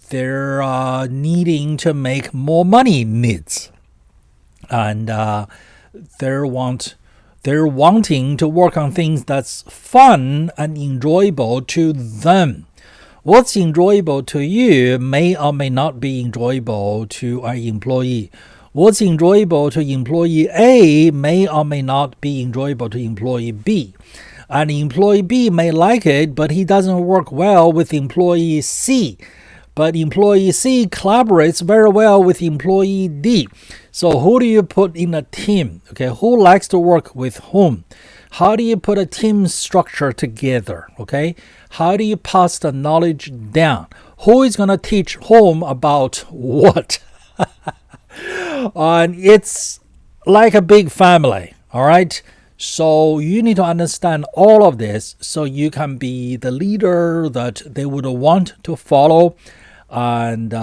their needing to make more money needs, and they're wanting to work on things that's fun and enjoyable to them. What's enjoyable to you may or may not be enjoyable to an employee. What's enjoyable to employee A may or may not be enjoyable to employee B. And employee B may like it, but he doesn't work well with employee C. But employee C collaborates very well with employee D. So who do you put in a team? Okay, who likes to work with whom? How do you put a team structure together? Okay, how do you pass the knowledge down? Who is going to teach whom about what? And it's like a big family, all right? So you need to understand all of this so you can be the leader that they would want to follow, and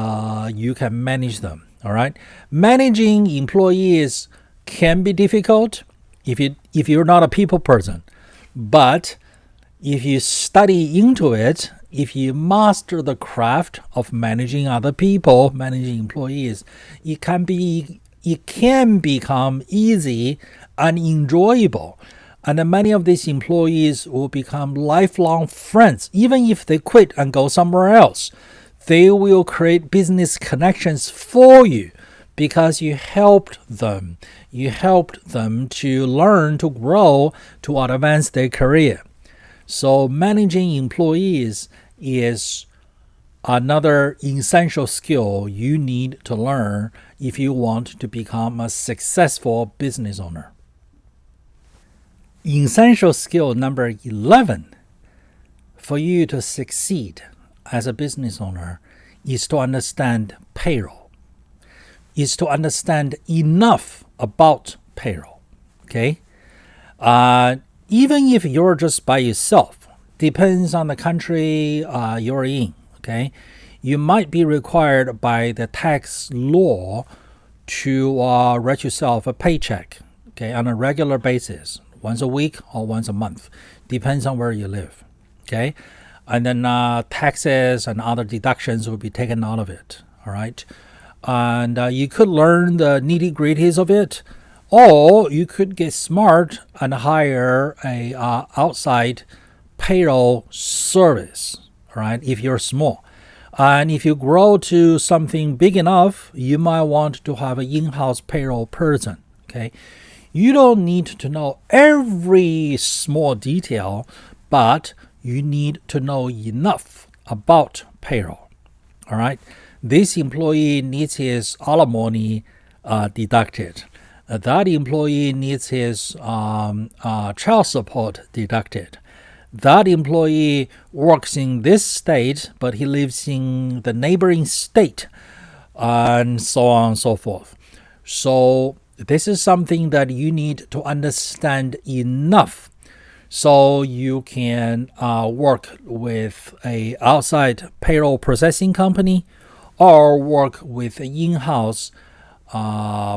you can manage them, all right? Managing employees can be difficult if you're not a people person, but if you study into it, if you master the craft of managing other people, managing employees, it can become easy and enjoyable. And many of these employees will become lifelong friends. Even if they quit and go somewhere else, they will create business connections for you because you helped them. You helped them to learn, to grow, to advance their career. So managing employees is another essential skill you need to learn if you want to become a successful business owner. Essential skill number 11 for you to succeed as a business owner is to understand payroll, is to understand enough about payroll. Okay? Even if you're just by yourself, depends on the country you're in, okay? You might be required by the tax law to write yourself a paycheck, okay, on a regular basis, once a week or once a month, depends on where you live, okay? And then taxes and other deductions will be taken out of it, all right? And you could learn the nitty-gritties of it, or you could get smart and hire a outside payroll service, right? If you're small. And if you grow to something big enough, you might want to have an in-house payroll person, okay? You don't need to know every small detail, but you need to know enough about payroll, all right? This employee needs his alimony deducted. That employee needs his child support deducted. That employee works in this state, but he lives in the neighboring state, and so on and so forth. So this is something that you need to understand enough so you can work with an outside payroll processing company or work with an in-house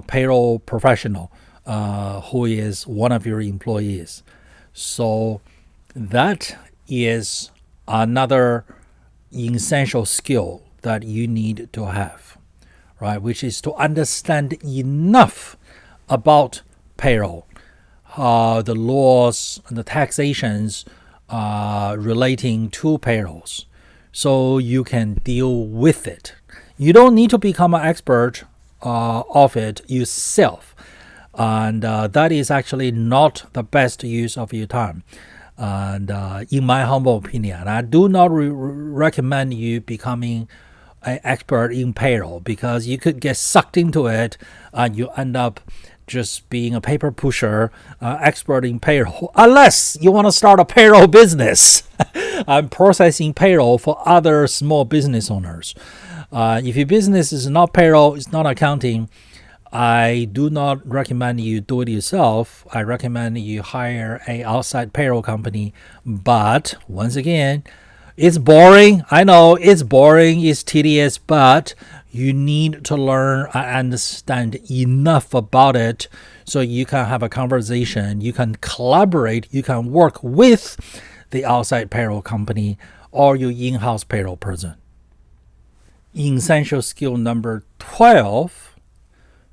payroll professional who is one of your employees. So that is another essential skill that you need to have, right? Which is to understand enough about payroll, the laws and the taxations relating to payrolls, so you can deal with it. You don't need to become an expert of it yourself, and that is actually not the best use of your time. And in my humble opinion, I do not recommend you becoming an expert in payroll, because you could get sucked into it and you end up just being a paper pusher, expert in payroll, unless you want to start a payroll business and processing payroll for other small business owners. If your business is not payroll, it's not accounting, I do not recommend you do it yourself. I recommend you hire an outside payroll company. But once again, it's boring. I know it's boring, it's tedious, but you need to learn and understand enough about it so you can have a conversation, you can collaborate, you can work with the outside payroll company or your in-house payroll person. Essential skill number 12.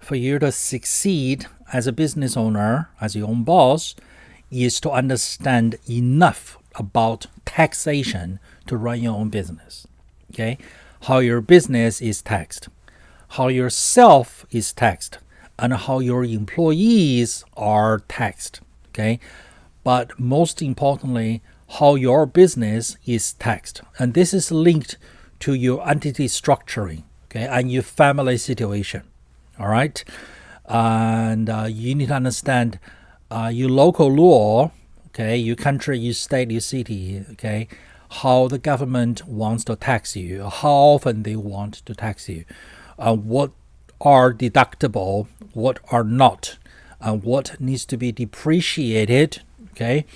For you to succeed as a business owner, as your own boss, is to understand enough about taxation to run your own business. Okay? How your business is taxed, how yourself is taxed, and how your employees are taxed. Okay? But most importantly, how your business is taxed. And this is linked to your entity structuring, okay, and your family situation. All right, and you need to understand your local law, okay, your country, your state, your city, okay, how the government wants to tax you, how often they want to tax you, what are deductible, what are not, what needs to be depreciated, okay,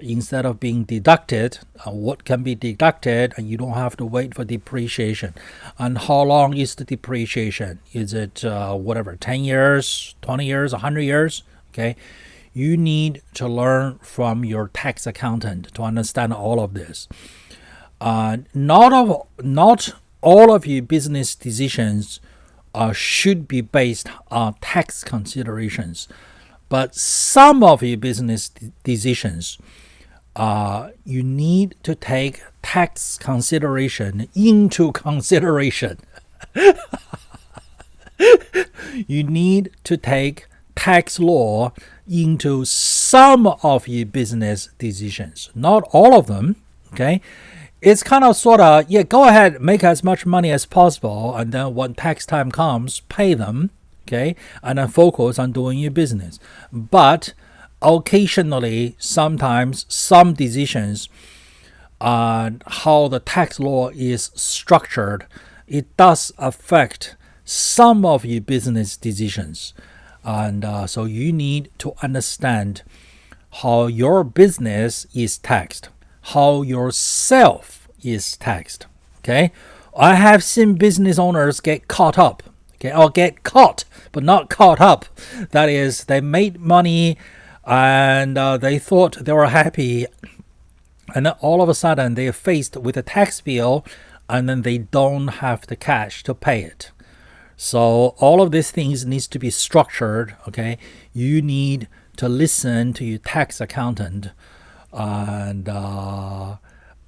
instead of being deducted, what can be deducted, and you don't have to wait for depreciation. And how long is the depreciation? Is it 10 years, 20 years, 100 years? Okay, you need to learn from your tax accountant to understand all of this. Not all of your business decisions should be based on tax considerations, but some of your business decisions you need to take tax consideration into consideration. You need to take tax law into some of your business decisions, not all of them, okay? It's kind of sort of, go ahead, make as much money as possible, and then when tax time comes, pay them, okay? And then focus on doing your business. But occasionally, sometimes, some decisions on how the tax law is structured, it does affect some of your business decisions. And so you need to understand how your business is taxed, how yourself is taxed, okay? I have seen business owners get caught up, okay, or get caught, but not caught up. That is, they made money and they thought they were happy, and then all of a sudden they are faced with a tax bill, and then they don't have the cash to pay it. So all of these things needs to be structured, okay? You need to listen to your tax accountant and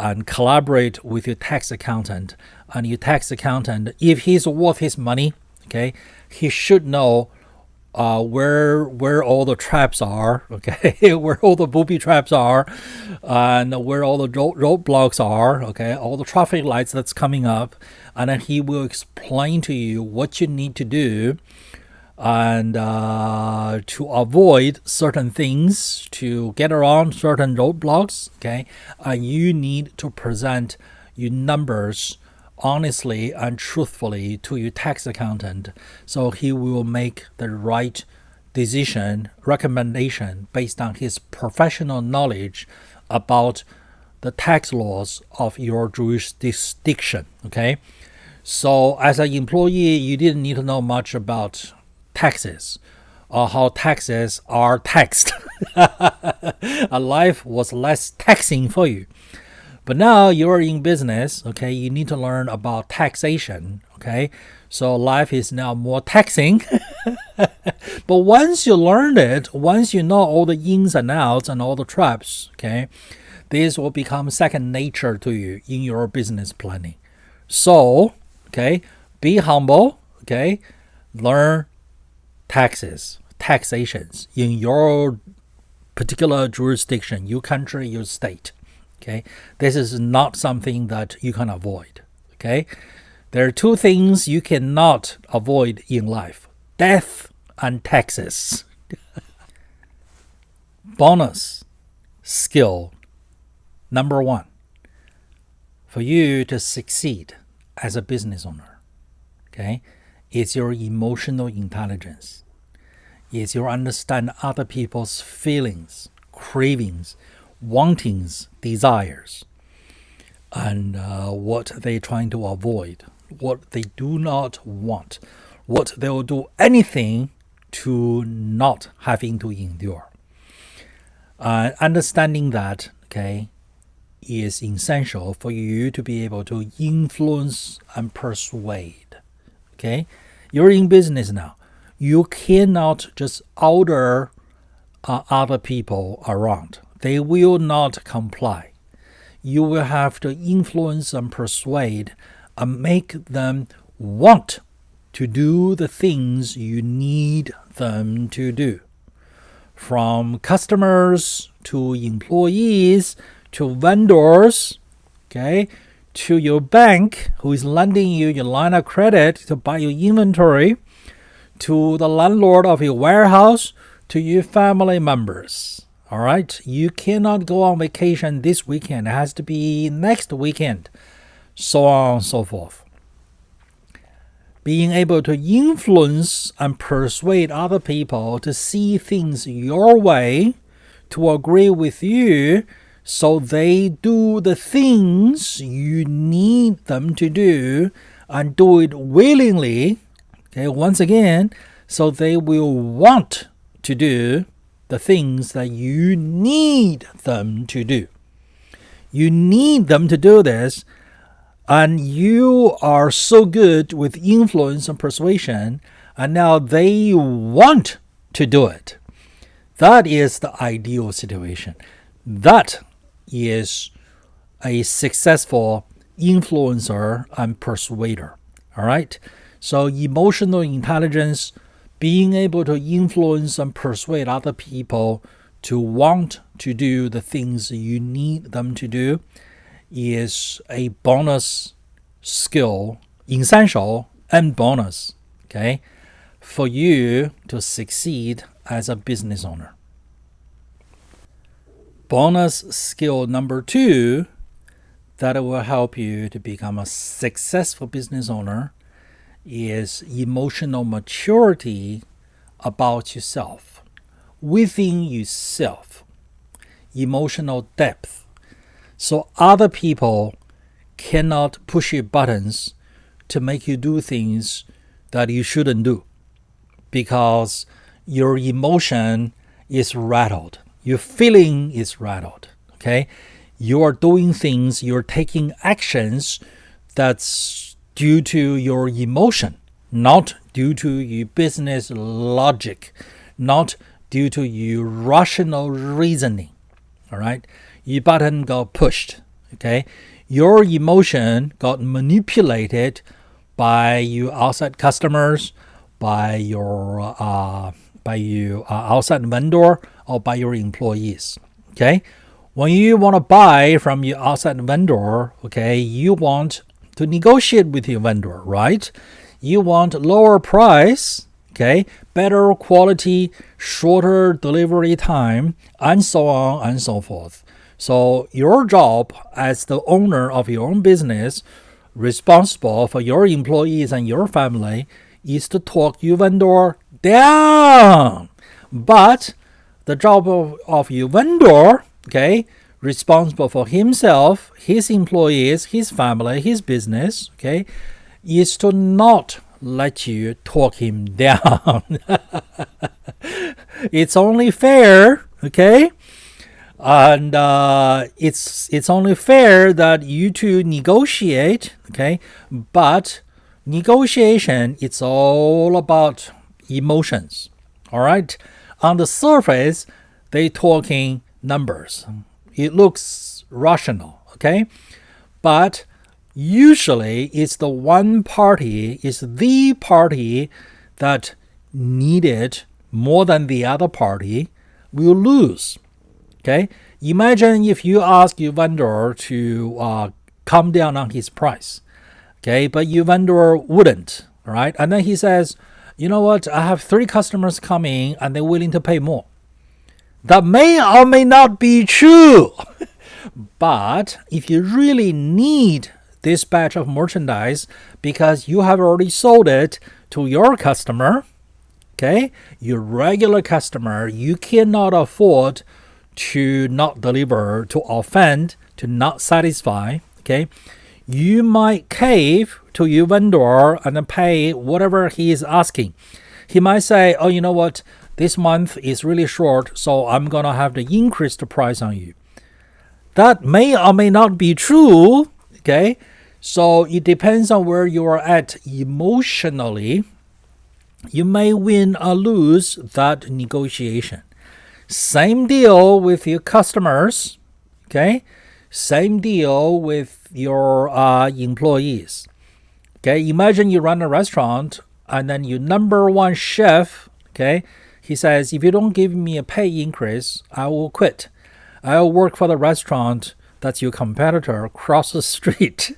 and collaborate with your tax accountant. And your tax accountant, if he's worth his money, okay, he should know where all the traps are, okay, where all the booby traps are, and where all the roadblocks are, okay, all the traffic lights that's coming up, and then he will explain to you what you need to do and to avoid certain things, to get around certain roadblocks, okay, and you need to present your numbers honestly and truthfully to your tax accountant, so he will make the right recommendation based on his professional knowledge about the tax laws of your jurisdiction, okay? So as an employee, you didn't need to know much about taxes or how taxes are taxed. And life was less taxing for you. But now you're in business, okay, you need to learn about taxation, okay? So life is now more taxing. But once you learn it, once you know all the ins and outs and all the traps, okay, this will become second nature to you in your business planning. So, okay, be humble, okay, learn taxations in your particular jurisdiction, your country, your state. Okay, this is not something that you can avoid. Okay, there are two things you cannot avoid in life: death and taxes. Bonus skill number 1 for you to succeed as a business owner, okay, is your emotional intelligence. Is your understand other people's feelings, cravings, wantings, desires, and what they're trying to avoid, what they do not want, what they will do anything to not having to endure. Understanding that, okay, is essential for you to be able to influence and persuade. Okay, you're in business now. You cannot just order other people around. They will not comply. You will have to influence and persuade and make them want to do the things you need them to do. From customers to employees to vendors, okay, to your bank who is lending you your line of credit to buy your inventory, to the landlord of your warehouse, to your family members. All right, you cannot go on vacation this weekend. It has to be next weekend, so on and so forth. Being able to influence and persuade other people to see things your way, to agree with you, so they do the things you need them to do and do it willingly. Okay, once again, so they will want to do the things that you need them to do. You need them to do this, and you are so good with influence and persuasion, and now they want to do it. That is the ideal situation. That is a successful influencer and persuader. All right? So emotional intelligence, being able to influence and persuade other people to want to do the things you need them to do, is a bonus skill, essential and bonus, okay, for you to succeed as a business owner. Bonus skill number 2 that will help you to become a successful business owner is emotional maturity about yourself, within yourself, emotional depth. So other people cannot push your buttons to make you do things that you shouldn't do because your emotion is rattled. Your feeling is rattled. Okay? You are doing things, you're taking actions that's due to your emotion, not due to your business logic, not due to your rational reasoning. All right? Your button got pushed. Okay, your emotion got manipulated by your outside customers, by your outside vendor, or by your employees. Okay, when you want to buy from your outside vendor, okay, you want to negotiate with your vendor, right? You want lower price, okay, better quality, shorter delivery time, and so on and so forth. So your job as the owner of your own business, responsible for your employees and your family, is to talk your vendor down. But the job of your vendor, okay, responsible for himself, his employees, his family, his business, okay, is to not let you talk him down. It's only fair, okay? And it's only fair that you two negotiate, okay? But negotiation, it's all about emotions, all right? On the surface, they talking numbers. It looks rational, okay? But usually it's the party that needed more than the other party will lose. Okay, imagine if you ask your vendor to come down on his price, okay, but your vendor wouldn't, right? And then he says, you know what, I have 3 customers coming and they're willing to pay more. That may or may not be true. But if you really need this batch of merchandise because you have already sold it to your customer, okay, your regular customer, you cannot afford to not deliver, to offend, to not satisfy, okay, you might cave to your vendor and pay whatever he is asking. He might say, oh, you know what, this month is really short, so I'm going to have to increase the price on you. That may or may not be true, okay? So it depends on where you are at emotionally. You may win or lose that negotiation. Same deal with your customers, okay? Same deal with your employees. Okay, imagine you run a restaurant and then your number 1 chef, okay, he says, if you don't give me a pay increase, I will quit. I'll work for the restaurant that's your competitor across the street.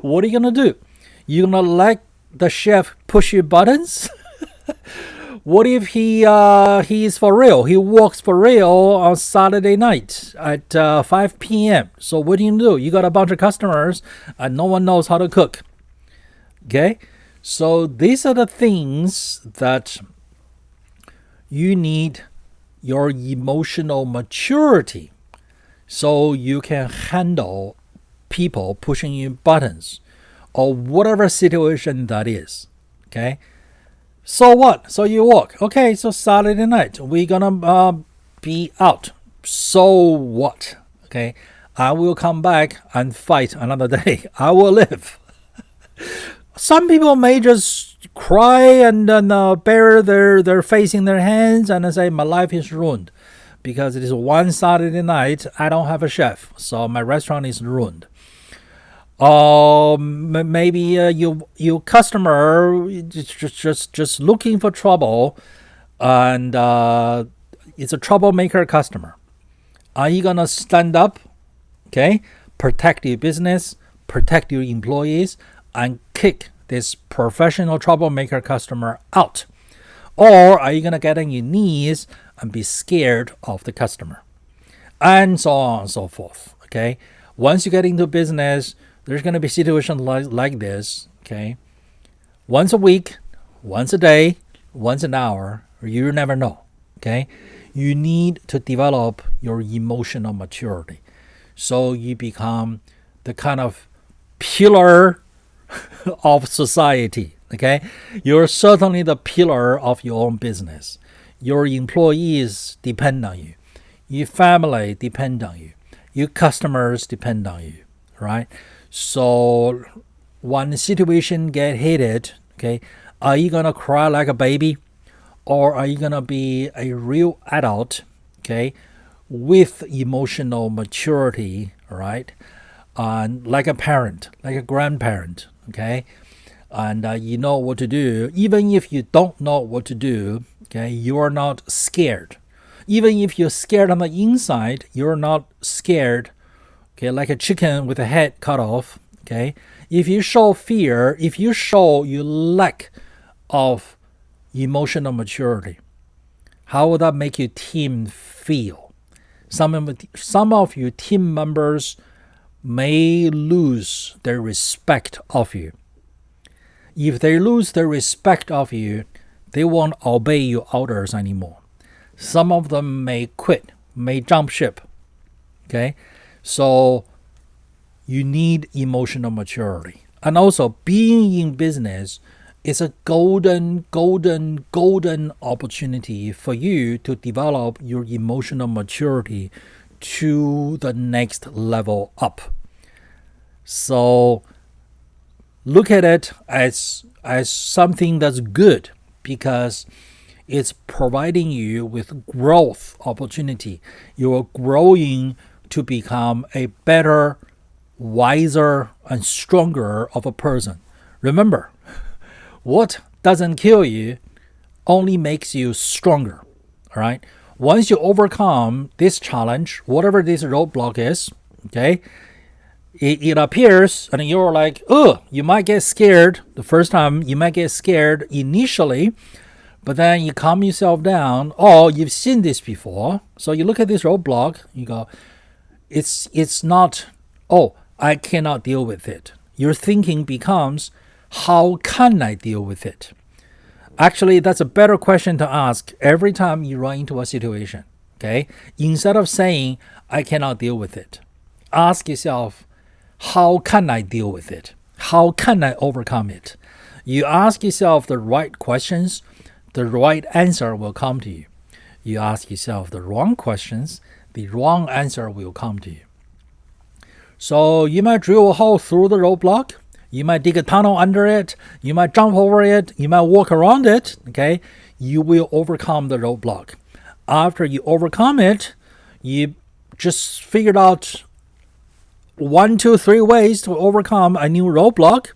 What are you going to do? You're going to let the chef push your buttons? What if he is for real? He works for real on Saturday night at 5 p.m. So what do? You got a bunch of customers and no one knows how to cook. Okay? So these are the things that you need your emotional maturity so you can handle people pushing you buttons or whatever situation that is. Okay? So what? So you walk. Okay, so Saturday night, we're gonna be out. So what? Okay, I will come back and fight another day. I will live. Some people may just cry and then bury their face in their hands and say, my life is ruined. Because it is one Saturday night, I don't have a chef, so my restaurant is ruined. Maybe your customer is just looking for trouble, and it's a troublemaker customer. Are you gonna stand up, okay, protect your business, protect your employees, and kick this professional troublemaker customer out? Or are you gonna get on your knees and be scared of the customer? And so on and so forth, okay? Once you get into business, there's going to be situations like this, okay? Once a week, once a day, once an hour, you never know, okay? You need to develop your emotional maturity so you become the kind of pillar of society, okay? You're certainly the pillar of your own business. Your employees depend on you. Your family depend on you. Your customers depend on you, right? So when the situation get heated, okay, are you going to cry like a baby? Or are you going to be a real adult, okay, with emotional maturity, all right? And like a parent, like a grandparent, okay? And you know what to do. Even if you don't know what to do, okay, you are not scared. Even if you're scared on the inside, you're not scared, okay, like a chicken with a head cut off, okay? If you show fear, if you show you lack of emotional maturity, how will that make your team feel? Some of your team members may lose their respect of you. If they lose their respect of you, they won't obey your orders anymore. Some of them may quit, may jump ship. Okay? So you need emotional maturity. And also, being in business is a golden opportunity for you to develop your emotional maturity to the next level up. So look at it as something that's good, because it's providing you with growth opportunity. You're growing to become a better, wiser, and stronger of a person. Remember, what doesn't kill you only makes you stronger. All right? Once you overcome this challenge, whatever this roadblock is, okay, it appears and you're like, oh, you might get scared the first time. You might get scared initially, but then you calm yourself down. Oh, you've seen this before. So you look at this roadblock, you go, it's not, oh, I cannot deal with it. Your thinking becomes, how can I deal with it? Actually, that's a better question to ask every time you run into a situation. Okay? Instead of saying, I cannot deal with it, ask yourself, how can I deal with it? How can I overcome it? You ask yourself the right questions, the right answer will come to you. You ask yourself the wrong questions, the wrong answer will come to you. So you might drill a hole through the roadblock. You might dig a tunnel under it. You might jump over it. You might walk around it. Okay? You will overcome the roadblock. After you overcome it, you just figured out 1, 2, 3 ways to overcome a new roadblock,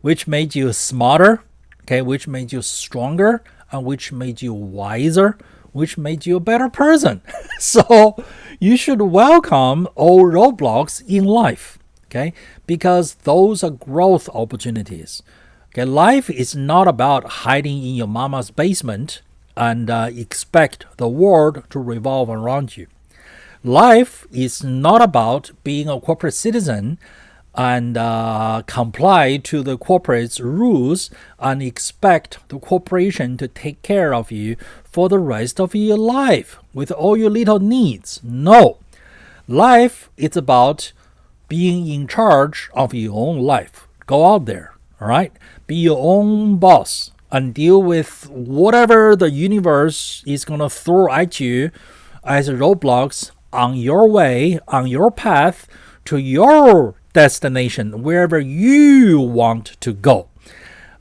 which made you smarter, okay, which made you stronger, and which made you wiser, which made you a better person. So you should welcome all roadblocks in life, okay, because those are growth opportunities. Okay, life is not about hiding in your mama's basement and expect the world to revolve around you. Life is not about being a corporate citizen and comply to the corporate's rules and expect the corporation to take care of you for the rest of your life with all your little needs. No. Life is about being in charge of your own life. Go out there, all right? Be your own boss and deal with whatever the universe is going to throw at you as roadblocks on your way, on your path to your destination, wherever you want to go.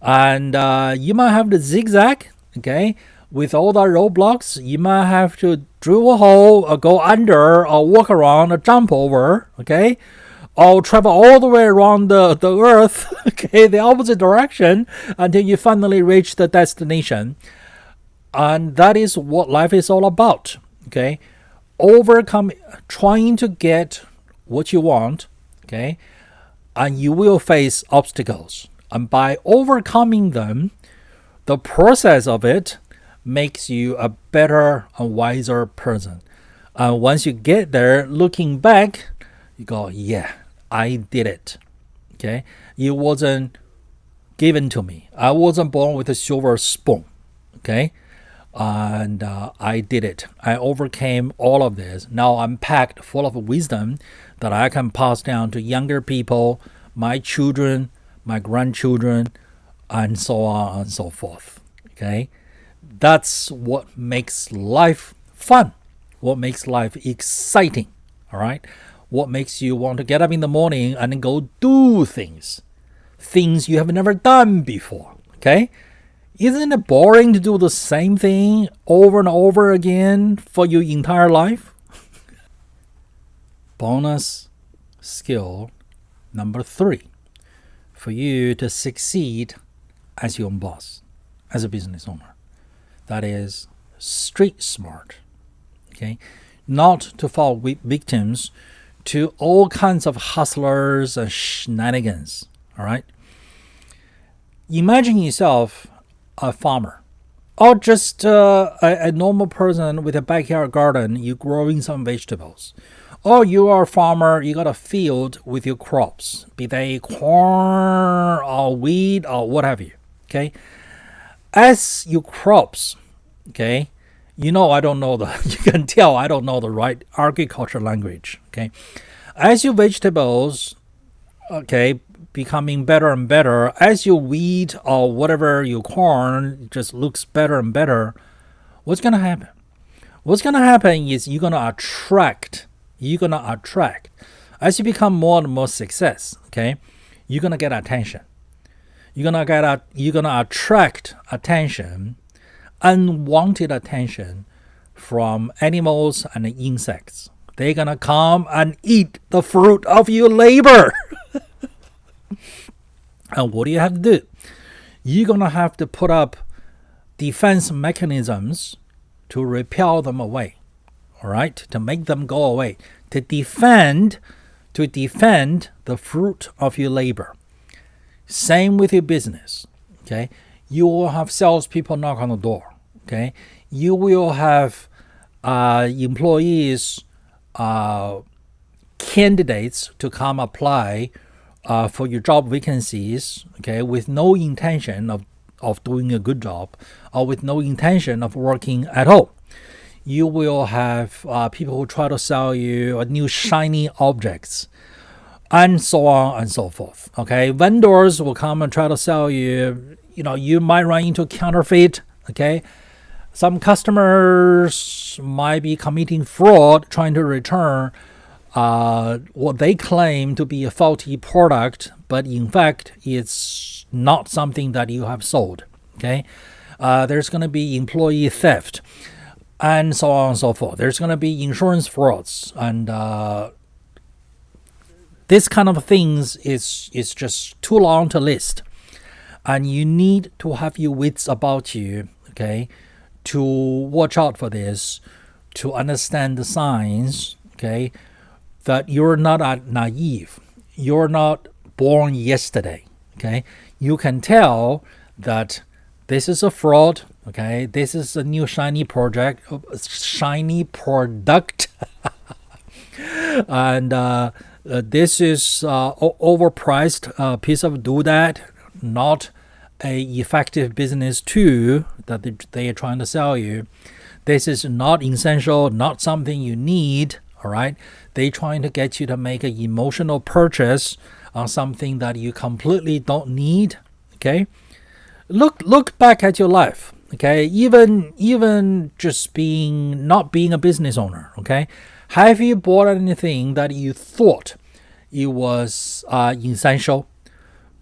And you might have to zigzag, okay? With all the roadblocks, you might have to drill a hole or go under or walk around or jump over, okay? Or travel all the way around the earth, okay, the opposite direction until you finally reach the destination. And that is what life is all about, okay? Trying to get what you want, okay? And you will face obstacles. And by overcoming them, the process of it makes you a better and wiser person. And once you get there, looking back, you go, yeah, I did it. Okay? It wasn't given to me. I wasn't born with a silver spoon. Okay? And I did it. I overcame all of this. Now I'm packed full of wisdom that I can pass down to younger people, my children, my grandchildren, and so on and so forth. Okay? That's what makes life fun. What makes life exciting. All right? What makes you want to get up in the morning and go do things. Things you have never done before. Okay? Isn't it boring to do the same thing over and over again for your entire life? bonus skill number 3 for you to succeed as your own boss, as a business owner. That is street smart. Okay, not to fall victims to all kinds of hustlers and shenanigans. All right. Imagine yourself a farmer, or just a normal person with a backyard garden. You're growing some vegetables, or you are a farmer. You got a field with your crops, be they corn or wheat or what have you. Okay, as your crops, okay, I don't know you can tell I don't know the right agriculture language. Okay, as your vegetables, okay, becoming better and better, as your wheat or whatever your corn just looks better and better, what's gonna happen? What's gonna happen is you're gonna attract. As you become more and more success, okay, you're gonna get attention. You're gonna attract attention, unwanted attention from animals and insects. They're gonna come and eat the fruit of your labor. And what do you have to do? You're gonna have to put up defense mechanisms to repel them away. All right, to make them go away, to defend the fruit of your labor. Same with your business. Okay, you will have salespeople knock on the door. Okay, you will have employees, candidates to come apply for your job vacancies. Okay, with no intention of doing a good job, or with no intention of working at all. You will have people who try to sell you new shiny objects, and so on and so forth. Okay, vendors will come and try to sell you. You might run into counterfeit. Okay, some customers might be committing fraud, trying to return what they claim to be a faulty product, but in fact, it's not something that you have sold. Okay, there's going to be employee theft, and so on and so forth. There's going to be insurance frauds, and this kind of things is just too long to list. And you need to have your wits about you, okay, to watch out for this, to understand the signs, okay, that you're not naive. You're not born yesterday, okay. You can tell that this is a fraud, okay. This is a new shiny product, and this is overpriced piece of doodad, not a effective business tool that they are trying to sell you. This is not essential, not something you need. All right, they're trying to get you to make an emotional purchase on something that you completely don't need. Okay, look back at your life. Okay, even just not being a business owner. Okay, have you bought anything that you thought it was essential,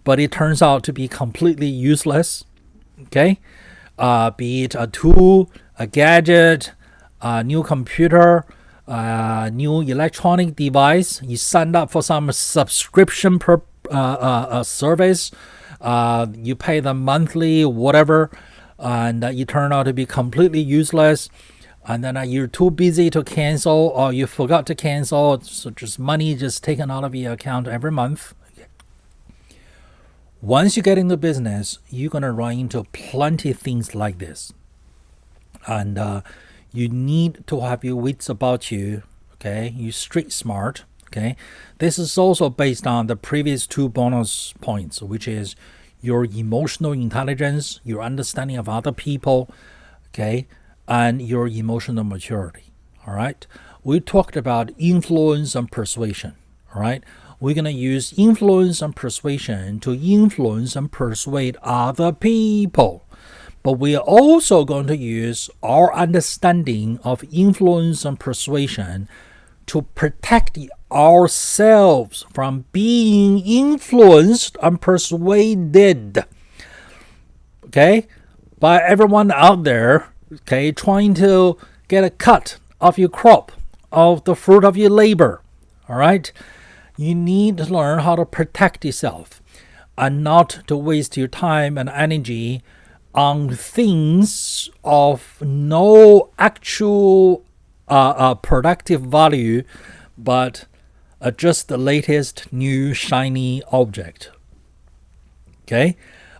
but it turns out to be completely useless? Okay, be it a tool, a gadget, a new computer, new electronic device. You signed up for some subscription per service. You pay them monthly, whatever, and it turned out to be completely useless. And then you're too busy to cancel, or you forgot to cancel, so just money just taken out of your account every month. Okay. Once you get into business, you're going to run into plenty of things like this. And you need to have your wits about you, okay? You street smart, okay? This is also based on the previous 2 bonus points, which is your emotional intelligence, your understanding of other people, okay? And your emotional maturity. All right, we talked about influence and persuasion. All right, we're going to use influence and persuasion to influence and persuade other people, but we are also going to use our understanding of influence and persuasion to protect ourselves from being influenced and persuaded, okay, by everyone out there, okay, trying to get a cut of your crop, of the fruit of your labor. All right? You need to learn how to protect yourself and not to waste your time and energy on things of no actual productive value, but just the latest new shiny object. Okay?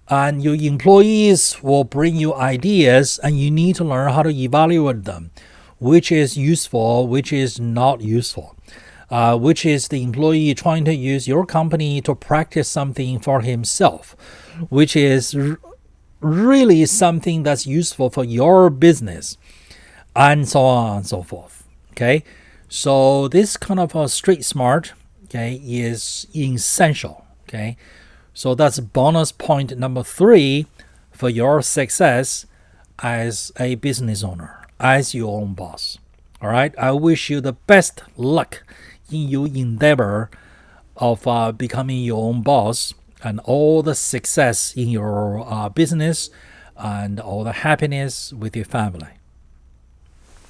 And your employees will bring you ideas, and you need to learn how to evaluate them, which is useful, which is not useful. Which is the employee trying to use your company to practice something for himself, which is really something that's useful for your business, and so on and so forth. Okay, so this kind of a street smart, okay, is essential. Okay, so that's bonus point number 3 for your success as a business owner, as your own boss. All right, I wish you the best luck in your endeavor of becoming your own boss, and all the success in your business, and all the happiness with your family.